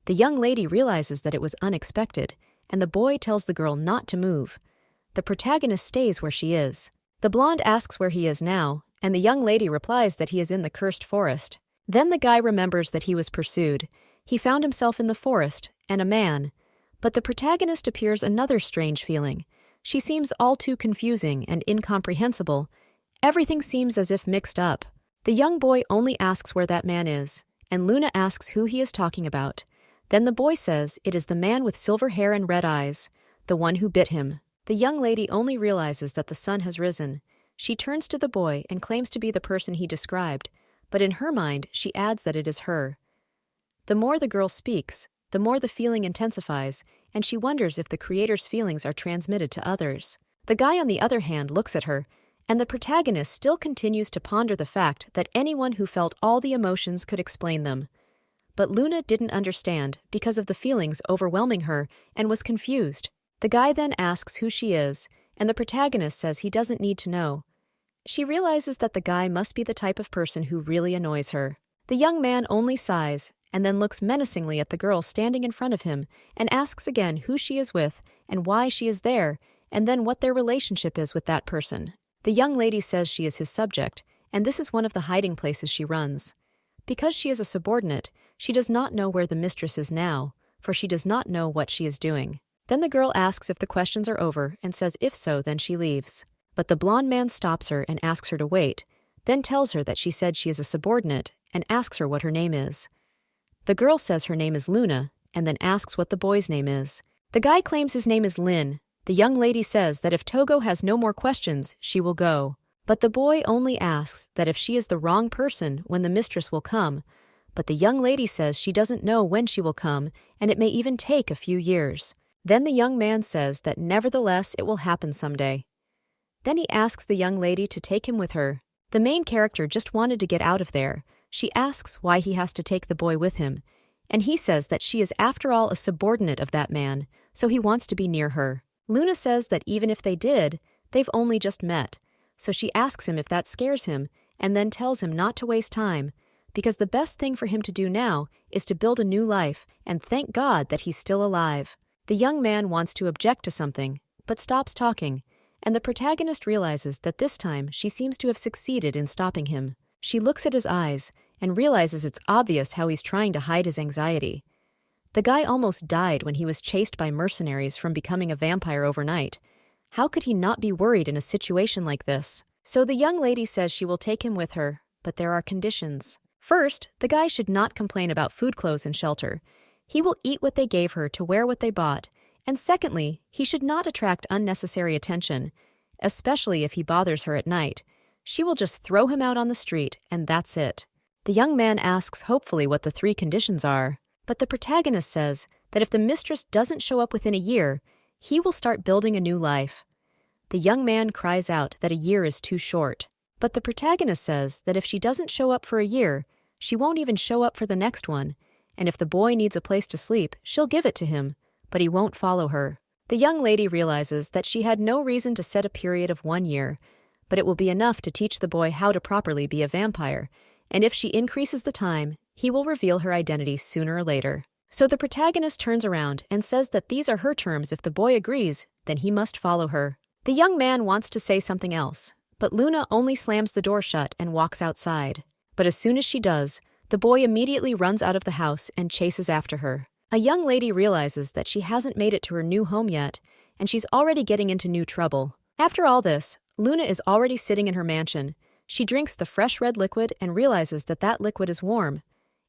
The young lady realizes that it was unexpected, and the boy tells the girl not to move. The protagonist stays where she is. The blonde asks where he is now, and the young lady replies that he is in the cursed forest. Then the guy remembers that he was pursued. He found himself in the forest, and a man. But the protagonist appears another strange feeling. She seems all too confusing and incomprehensible. Everything seems as if mixed up. The young boy only asks where that man is, and Luna asks who he is talking about. Then the boy says it is the man with silver hair and red eyes, the one who bit him. The young lady only realizes that the sun has risen. She turns to the boy and claims to be the person he described, but in her mind she adds that it is her. The more the girl speaks, the more the feeling intensifies, and she wonders if the creator's feelings are transmitted to others. The guy, on the other hand, looks at her, and the protagonist still continues to ponder the fact that anyone who felt all the emotions could explain them. But Luna didn't understand because of the feelings overwhelming her and was confused. The guy then asks who she is, and the protagonist says he doesn't need to know. She realizes that the guy must be the type of person who really annoys her. The young man only sighs, and then looks menacingly at the girl standing in front of him and asks again who she is with and why she is there, and then what their relationship is with that person. The young lady says she is his subject, and this is one of the hiding places she runs. Because she is a subordinate, she does not know where the mistress is now, for she does not know what she is doing. Then the girl asks if the questions are over and says if so, then she leaves. But the blonde man stops her and asks her to wait, then tells her that she said she is a subordinate and asks her what her name is. The girl says her name is Luna and then asks what the boy's name is. The guy claims his name is Lin. The young lady says that if Togo has no more questions, she will go. But the boy only asks that if she is the wrong person when the mistress will come, but the young lady says she doesn't know when she will come and it may even take a few years. Then the young man says that nevertheless it will happen someday. Then he asks the young lady to take him with her. The main character just wanted to get out of there. She asks why he has to take the boy with him, and he says that she is after all a subordinate of that man, so he wants to be near her. Luna says that even if they did, they've only just met, so she asks him if that scares him and then tells him not to waste time, because the best thing for him to do now is to build a new life and thank God that he's still alive. The young man wants to object to something, but stops talking, and the protagonist realizes that this time she seems to have succeeded in stopping him. She looks at his eyes and realizes it's obvious how he's trying to hide his anxiety. The guy almost died when he was chased by mercenaries from becoming a vampire overnight. How could he not be worried in a situation like this? So the young lady says she will take him with her, but there are conditions. First, the guy should not complain about food, clothes, and shelter. He will eat what they gave her to wear what they bought. And secondly, he should not attract unnecessary attention, especially if he bothers her at night. She will just throw him out on the street, and that's it. The young man asks hopefully what the 3 conditions are, but the protagonist says that if the mistress doesn't show up within a year, he will start building a new life. The young man cries out that a year is too short, but the protagonist says that if she doesn't show up for a year, she won't even show up for the next one, and if the boy needs a place to sleep, she'll give it to him, but he won't follow her. The young lady realizes that she had no reason to set a period of 1 year, but it will be enough to teach the boy how to properly be a vampire, and if she increases the time, he will reveal her identity sooner or later. So the protagonist turns around and says that these are her terms. If the boy agrees, then he must follow her. The young man wants to say something else, but Luna only slams the door shut and walks outside. But as soon as she does, the boy immediately runs out of the house and chases after her. A young lady realizes that she hasn't made it to her new home yet, and she's already getting into new trouble. After all this, Luna is already sitting in her mansion. She drinks the fresh red liquid and realizes that that liquid is warm.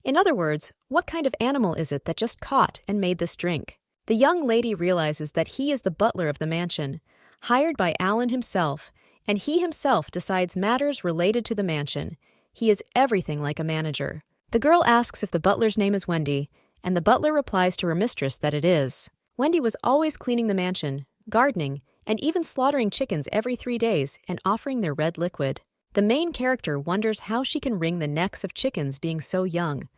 In other words, what kind of animal is it that just caught and made this drink? The young lady realizes that he is the butler of the mansion, hired by Alan himself, and he himself decides matters related to the mansion. He is everything like a manager. The girl asks if the butler's name is Wendy, and the butler replies to her mistress that it is. Wendy was always cleaning the mansion, gardening, and even slaughtering chickens every 3 days and offering their red liquid. The main character wonders how she can wring the necks of chickens being so young.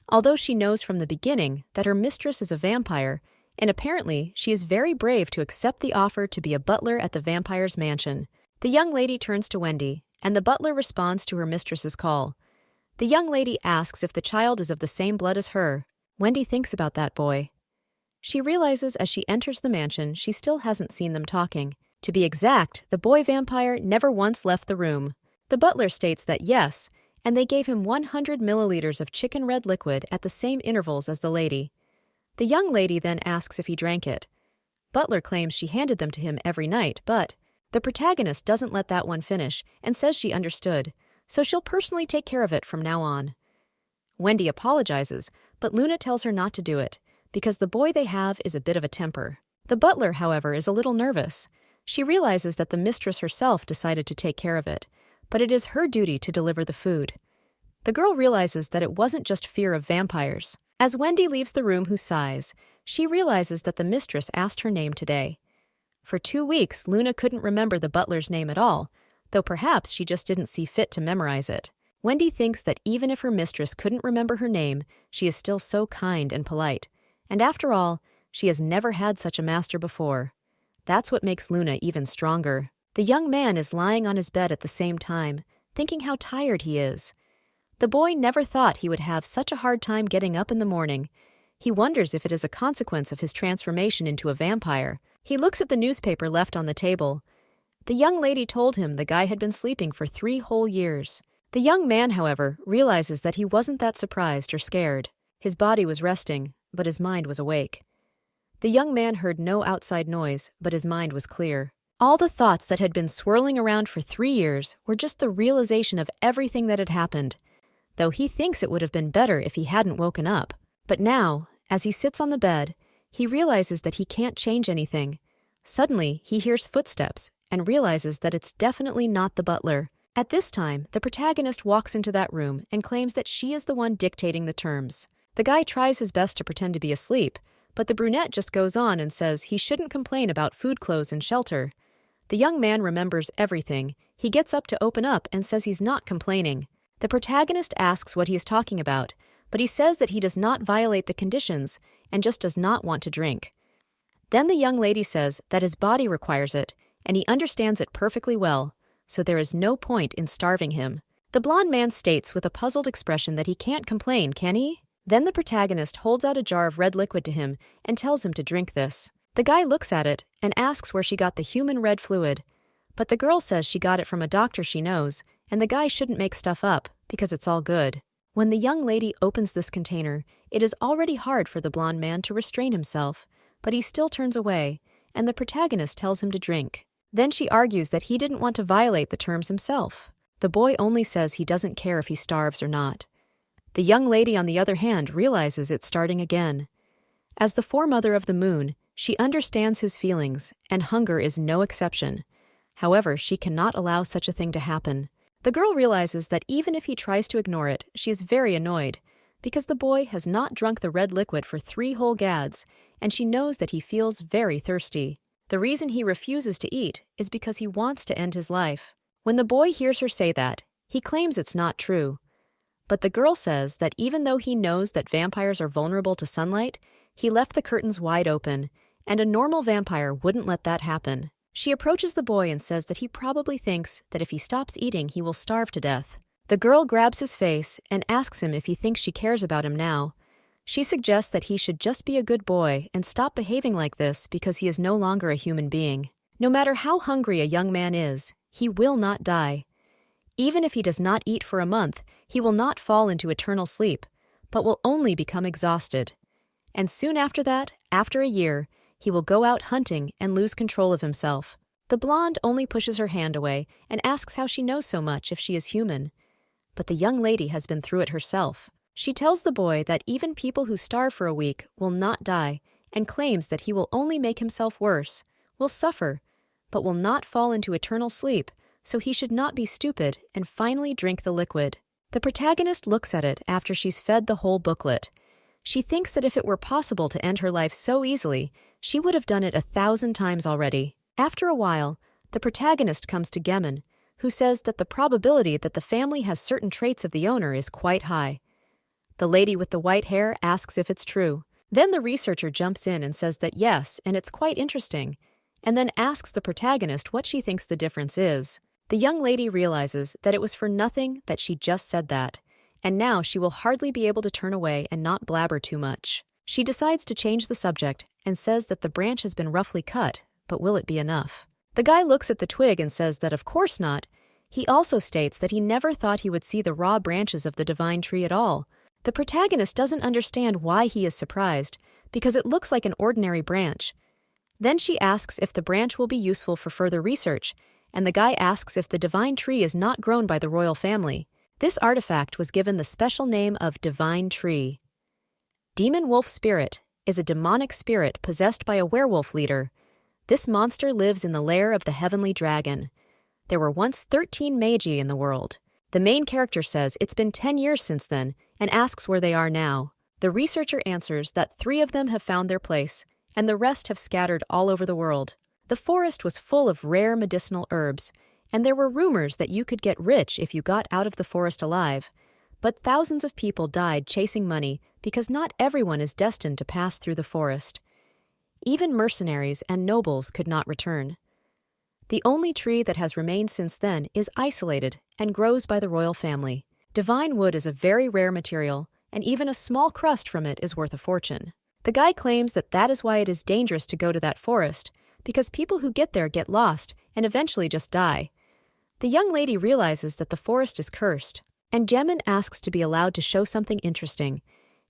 Although she knows from the beginning that her mistress is a vampire, and apparently she is very brave to accept the offer to be a butler at the vampire's mansion. The young lady turns to Wendy, and the butler responds to her mistress's call. The young lady asks if the child is of the same blood as her. Wendy thinks about that boy. She realizes as she enters the mansion she still hasn't seen them talking. To be exact, the boy vampire never once left the room. The butler states that yes, and they gave him 100 milliliters of chicken red liquid at the same intervals as the lady. The young lady then asks if he drank it. Butler claims she handed them to him every night, but the protagonist doesn't let that one finish and says she understood, so she'll personally take care of it from now on. Wendy apologizes, but Luna tells her not to do it, because the boy they have is a bit of a temper. The butler, however, is a little nervous. She realizes that the mistress herself decided to take care of it, but it is her duty to deliver the food. The girl realizes that it wasn't just fear of vampires. As Wendy leaves the room who sighs, she realizes that the mistress asked her name today. For 2 weeks, Luna couldn't remember the butler's name at all, though perhaps she just didn't see fit to memorize it. Wendy thinks that even if her mistress couldn't remember her name, she is still so kind and polite. And after all, she has never had such a master before. That's what makes Luna even stronger. The young man is lying on his bed at the same time, thinking how tired he is. The boy never thought he would have such a hard time getting up in the morning. He wonders if it is a consequence of his transformation into a vampire. He looks at the newspaper left on the table. The young lady told him the guy had been sleeping for 3 whole years. The young man, however, realizes that he wasn't that surprised or scared. His body was resting, but his mind was awake. The young man heard no outside noise, but his mind was clear. All the thoughts that had been swirling around for 3 years were just the realization of everything that had happened, though he thinks it would have been better if he hadn't woken up. But now, as he sits on the bed, he realizes that he can't change anything. Suddenly, he hears footsteps and realizes that it's definitely not the butler. At this time, the protagonist walks into that room and claims that she is the one dictating the terms. The guy tries his best to pretend to be asleep, but the brunette just goes on and says he shouldn't complain about food, clothes, and shelter. The young man remembers everything. He gets up to open up and says he's not complaining. The protagonist asks what he is talking about, but he says that he does not violate the conditions and just does not want to drink. Then the young lady says that his body requires it, and he understands it perfectly well, so there is no point in starving him. The blonde man states with a puzzled expression that he can't complain, can he? Then the protagonist holds out a jar of red liquid to him and tells him to drink this. The guy looks at it and asks where she got the human red fluid, but the girl says she got it from a doctor she knows, and the guy shouldn't make stuff up because it's all good. When the young lady opens this container, it is already hard for the blonde man to restrain himself, but he still turns away, and the protagonist tells him to drink. Then she argues that he didn't want to violate the terms himself. The boy only says he doesn't care if he starves or not. The young lady, on the other hand, realizes it's starting again. As the foremother of the moon, she understands his feelings, and hunger is no exception. However, she cannot allow such a thing to happen. The girl realizes that even if he tries to ignore it, she is very annoyed, because the boy has not drunk the red liquid for 3 whole gads, and she knows that he feels very thirsty. The reason he refuses to eat is because he wants to end his life. When the boy hears her say that, he claims it's not true. But the girl says that even though he knows that vampires are vulnerable to sunlight, he left the curtains wide open, and a normal vampire wouldn't let that happen. She approaches the boy and says that he probably thinks that if he stops eating, he will starve to death. The girl grabs his face and asks him if he thinks she cares about him now. She suggests that he should just be a good boy and stop behaving like this because he is no longer a human being. No matter how hungry a young man is, he will not die. Even if he does not eat for a month, he will not fall into eternal sleep, but will only become exhausted. And soon after that, after a year, he will go out hunting and lose control of himself. The blonde only pushes her hand away and asks how she knows so much if she is human. But the young lady has been through it herself. She tells the boy that even people who starve for a week will not die, and claims that he will only make himself worse, will suffer, but will not fall into eternal sleep, so he should not be stupid and finally drink the liquid. The protagonist looks at it after she's fed the whole booklet. She thinks that if it were possible to end her life so easily, she would have done it 1,000 times already. After a while, the protagonist comes to Gemin, who says that the probability that the family has certain traits of the owner is quite high. The lady with the white hair asks if it's true. Then the researcher jumps in and says that yes, and it's quite interesting, and then asks the protagonist what she thinks the difference is. The young lady realizes that it was for nothing that she just said that, and now she will hardly be able to turn away and not blabber too much. She decides to change the subject and says that the branch has been roughly cut, but will it be enough? The guy looks at the twig and says that of course not. He also states that he never thought he would see the raw branches of the divine tree at all. The protagonist doesn't understand why he is surprised, because it looks like an ordinary branch. Then she asks if the branch will be useful for further research, and the guy asks if the divine tree is not grown by the royal family. This artifact was given the special name of Divine Tree. Demon Wolf Spirit is a demonic spirit possessed by a werewolf leader. This monster lives in the lair of the heavenly dragon. There were once 13 magi in the world. The main character says it's been 10 years since then and asks where they are now. The researcher answers that 3 of them have found their place, and the rest have scattered all over the world. The forest was full of rare medicinal herbs, and there were rumors that you could get rich if you got out of the forest alive. But thousands of people died chasing money because not everyone is destined to pass through the forest. Even mercenaries and nobles could not return. The only tree that has remained since then is isolated and grows by the royal family. Divine wood is a very rare material, and even a small crust from it is worth a fortune. The guy claims that that is why it is dangerous to go to that forest, because people who get there get lost and eventually just die. The young lady realizes that the forest is cursed, and Gemin asks to be allowed to show something interesting.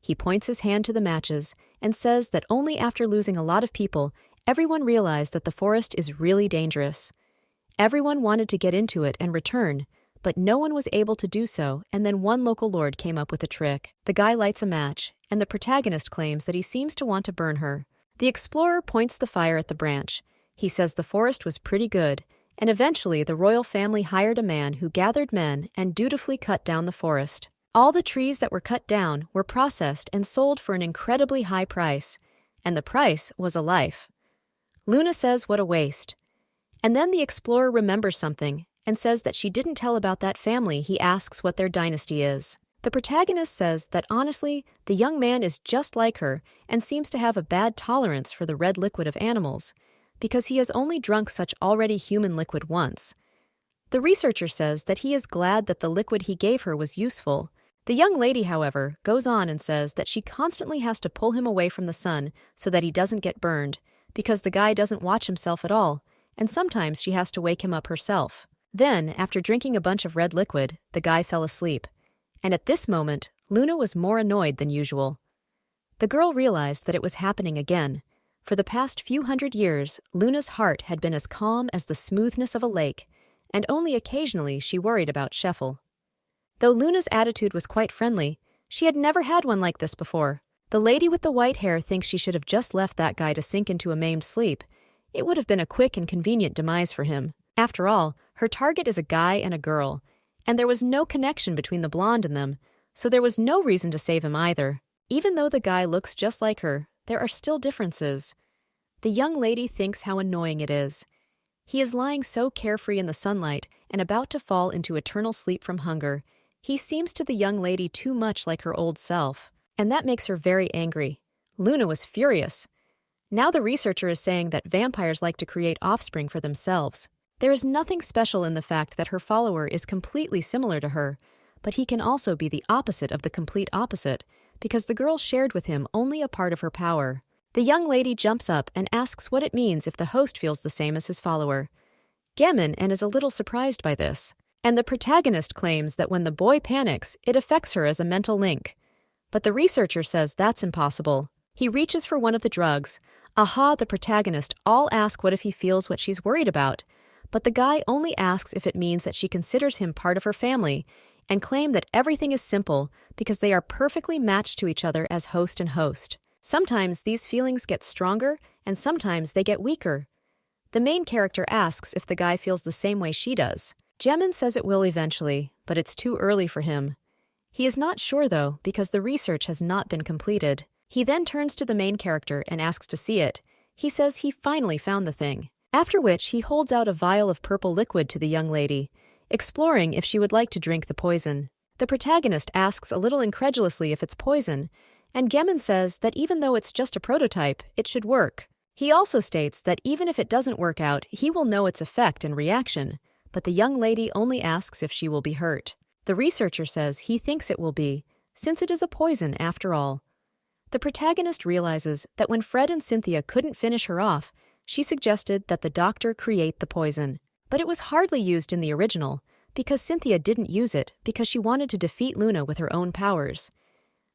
He points his hand to the matches and says that only after losing a lot of people everyone realized that the forest is really dangerous. Everyone wanted to get into it and return, but no one was able to do so, and then one local lord came up with a trick. The guy lights a match, and the protagonist claims that he seems to want to burn her. The explorer points the fire at the branch. He says the forest was pretty good, and eventually the royal family hired a man who gathered men and dutifully cut down the forest. All the trees that were cut down were processed and sold for an incredibly high price, and the price was a life. Luna says what a waste. And then the explorer remembers something and says that she didn't tell about that family. He asks what their dynasty is. The protagonist says that honestly, the young man is just like her and seems to have a bad tolerance for the red liquid of animals, because he has only drunk such already human liquid once. The researcher says that he is glad that the liquid he gave her was useful. The young lady, however, goes on and says that she constantly has to pull him away from the sun so that he doesn't get burned, because the guy doesn't watch himself at all, and sometimes she has to wake him up herself. Then, after drinking a bunch of red liquid, the guy fell asleep. And at this moment, Luna was more annoyed than usual. The girl realized that it was happening again. For the past few hundred years, Luna's heart had been as calm as the smoothness of a lake, and only occasionally she worried about Scheffel. Though Luna's attitude was quite friendly, she had never had one like this before. The lady with the white hair thinks she should have just left that guy to sink into a maimed sleep. It would have been a quick and convenient demise for him. After all, her target is a guy and a girl, and there was no connection between the blonde and them, so there was no reason to save him either. Even though the guy looks just like her, there are still differences. The young lady thinks how annoying it is. He is lying so carefree in the sunlight and about to fall into eternal sleep from hunger. He seems to the young lady too much like her old self, and that makes her very angry. Luna was furious. Now the researcher is saying that vampires like to create offspring for themselves. There is nothing special in the fact that her follower is completely similar to her, but he can also be the opposite of the complete opposite, because the girl shared with him only a part of her power. The young lady jumps up and asks what it means if the host feels the same as his follower. Gammon and is a little surprised by this. And the protagonist claims that when the boy panics, it affects her as a mental link. But the researcher says that's impossible. He reaches for one of the drugs. Aha, the protagonist all ask what if he feels what she's worried about. But the guy only asks if it means that she considers him part of her family, and claim that everything is simple because they are perfectly matched to each other as host and host. Sometimes these feelings get stronger, and sometimes they get weaker. The main character asks if the guy feels the same way she does. Gammon says it will eventually, but it's too early for him. He is not sure, though, because the research has not been completed. He then turns to the main character and asks to see it. He says he finally found the thing. After which, he holds out a vial of purple liquid to the young lady, exploring if she would like to drink the poison. The protagonist asks a little incredulously if it's poison, and Gammon says that even though it's just a prototype, it should work. He also states that even if it doesn't work out, he will know its effect and reaction, but the young lady only asks if she will be hurt. The researcher says he thinks it will be, since it is a poison after all. The protagonist realizes that when Fred and Cynthia couldn't finish her off, she suggested that the doctor create the poison. But it was hardly used in the original, because Cynthia didn't use it because she wanted to defeat Luna with her own powers.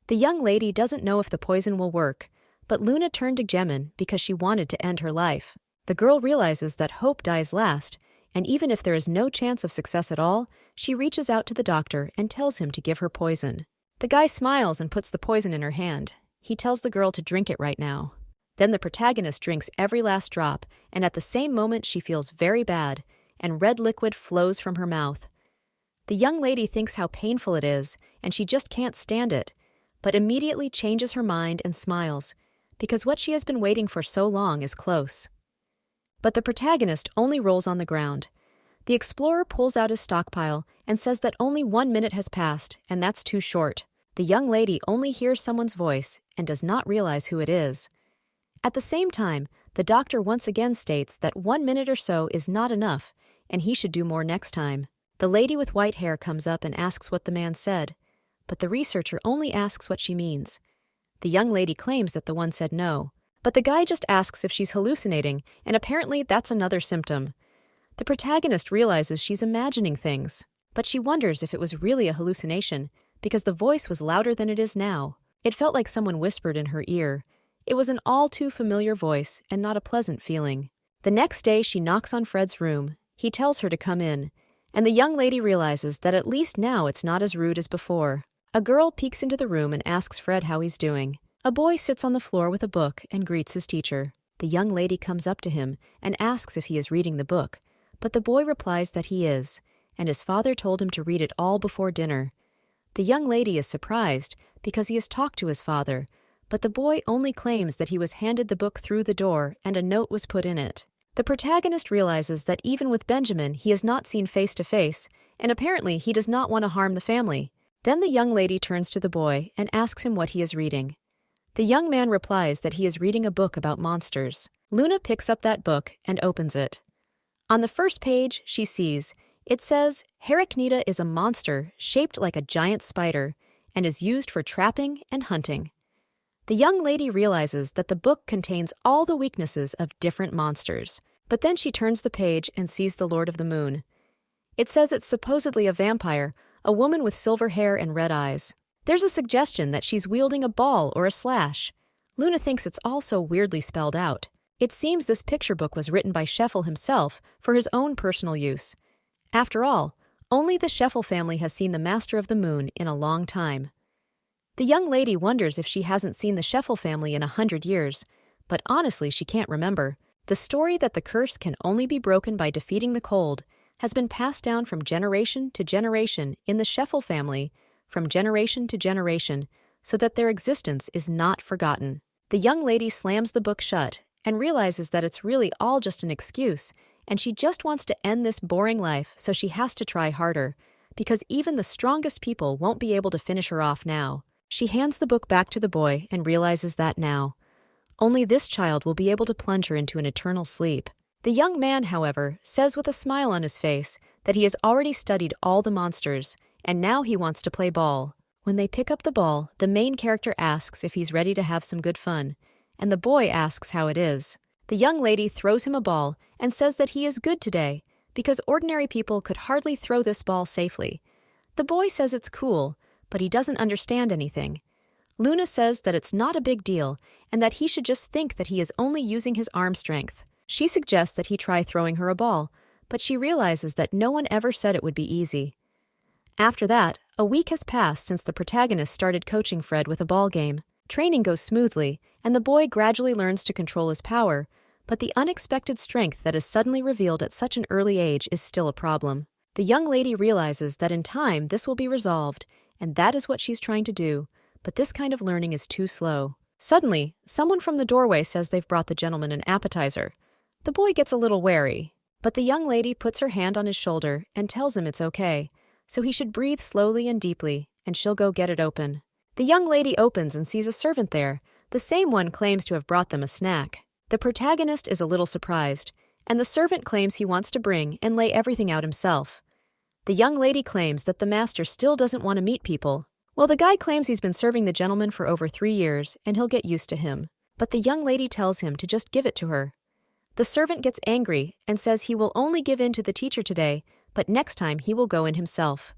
The young lady doesn't know if the poison will work, but Luna turned to Gammon because she wanted to end her life. The girl realizes that hope dies last, and even if there is no chance of success at all, she reaches out to the doctor and tells him to give her poison. The guy smiles and puts the poison in her hand. He tells the girl to drink it right now. Then the protagonist drinks every last drop, and at the same moment she feels very bad, and red liquid flows from her mouth. The young lady thinks how painful it is, and she just can't stand it, but immediately changes her mind and smiles, because what she has been waiting for so long is close. But the protagonist only rolls on the ground. The explorer pulls out his stockpile and says that only 1 minute has passed, and that's too short. The young lady only hears someone's voice and does not realize who it is. At the same time, the doctor once again states that 1 minute or so is not enough, and he should do more next time. The lady with white hair comes up and asks what the man said, but the researcher only asks what she means. The young lady claims that the one said no, but the guy just asks if she's hallucinating, and apparently that's another symptom. The protagonist realizes she's imagining things, but she wonders if it was really a hallucination, because the voice was louder than it is now. It felt like someone whispered in her ear. It was an all too familiar voice and not a pleasant feeling. The next day she knocks on Fred's room. He tells her to come in, and the young lady realizes that at least now it's not as rude as before. A girl peeks into the room and asks Fred how he's doing. A boy sits on the floor with a book and greets his teacher. The young lady comes up to him and asks if he is reading the book, but the boy replies that he is, and his father told him to read it all before dinner. The young lady is surprised because he has talked to his father, but the boy only claims that he was handed the book through the door and a note was put in it. The protagonist realizes that even with Benjamin he has not seen face to face, and apparently he does not want to harm the family. Then the young lady turns to the boy and asks him what he is reading. The young man replies that he is reading a book about monsters. Luna picks up that book and opens it. On the first page, she sees, it says, Heracnida is a monster shaped like a giant spider and is used for trapping and hunting. The young lady realizes that the book contains all the weaknesses of different monsters, but then she turns the page and sees the Lord of the Moon. It says it's supposedly a vampire, a woman with silver hair and red eyes. There's a suggestion that she's wielding a ball or a slash. Luna thinks it's all so weirdly spelled out. It seems this picture book was written by Scheffel himself for his own personal use. After all, only the Scheffel family has seen the Master of the Moon in a long time. The young lady wonders if she hasn't seen the Scheffel family in 100 years, but honestly she can't remember. The story that the curse can only be broken by defeating the cold has been passed down from generation to generation in the Scheffel family, from generation to generation, so that their existence is not forgotten. The young lady slams the book shut and realizes that it's really all just an excuse, and she just wants to end this boring life, so she has to try harder, because even the strongest people won't be able to finish her off now. She hands the book back to the boy and realizes that now. Only this child will be able to plunge her into an eternal sleep. The young man, however, says with a smile on his face that he has already studied all the monsters, and now he wants to play ball. When they pick up the ball, the main character asks if he's ready to have some good fun, and the boy asks how it is. The young lady throws him a ball and says that he is good today, because ordinary people could hardly throw this ball safely. The boy says it's cool, but he doesn't understand anything. Luna says that it's not a big deal, and that he should just think that he is only using his arm strength. She suggests that he try throwing her a ball, but she realizes that no one ever said it would be easy. After that, a week has passed since the protagonist started coaching Fred with a ball game. Training goes smoothly, and the boy gradually learns to control his power, but the unexpected strength that is suddenly revealed at such an early age is still a problem. The young lady realizes that in time this will be resolved, and that is what she's trying to do, but this kind of learning is too slow. Suddenly, someone from the doorway says they've brought the gentleman an appetizer. The boy gets a little wary, but the young lady puts her hand on his shoulder and tells him it's okay, so he should breathe slowly and deeply, and she'll go get it open. The young lady opens and sees a servant there. The same one claims to have brought them a snack. The protagonist is a little surprised, and the servant claims he wants to bring and lay everything out himself. The young lady claims that the master still doesn't want to meet people. Well, the guy claims he's been serving the gentleman for over 3 years and he'll get used to him. But the young lady tells him to just give it to her. The servant gets angry and says he will only give in to the teacher today, but next time he will go in himself.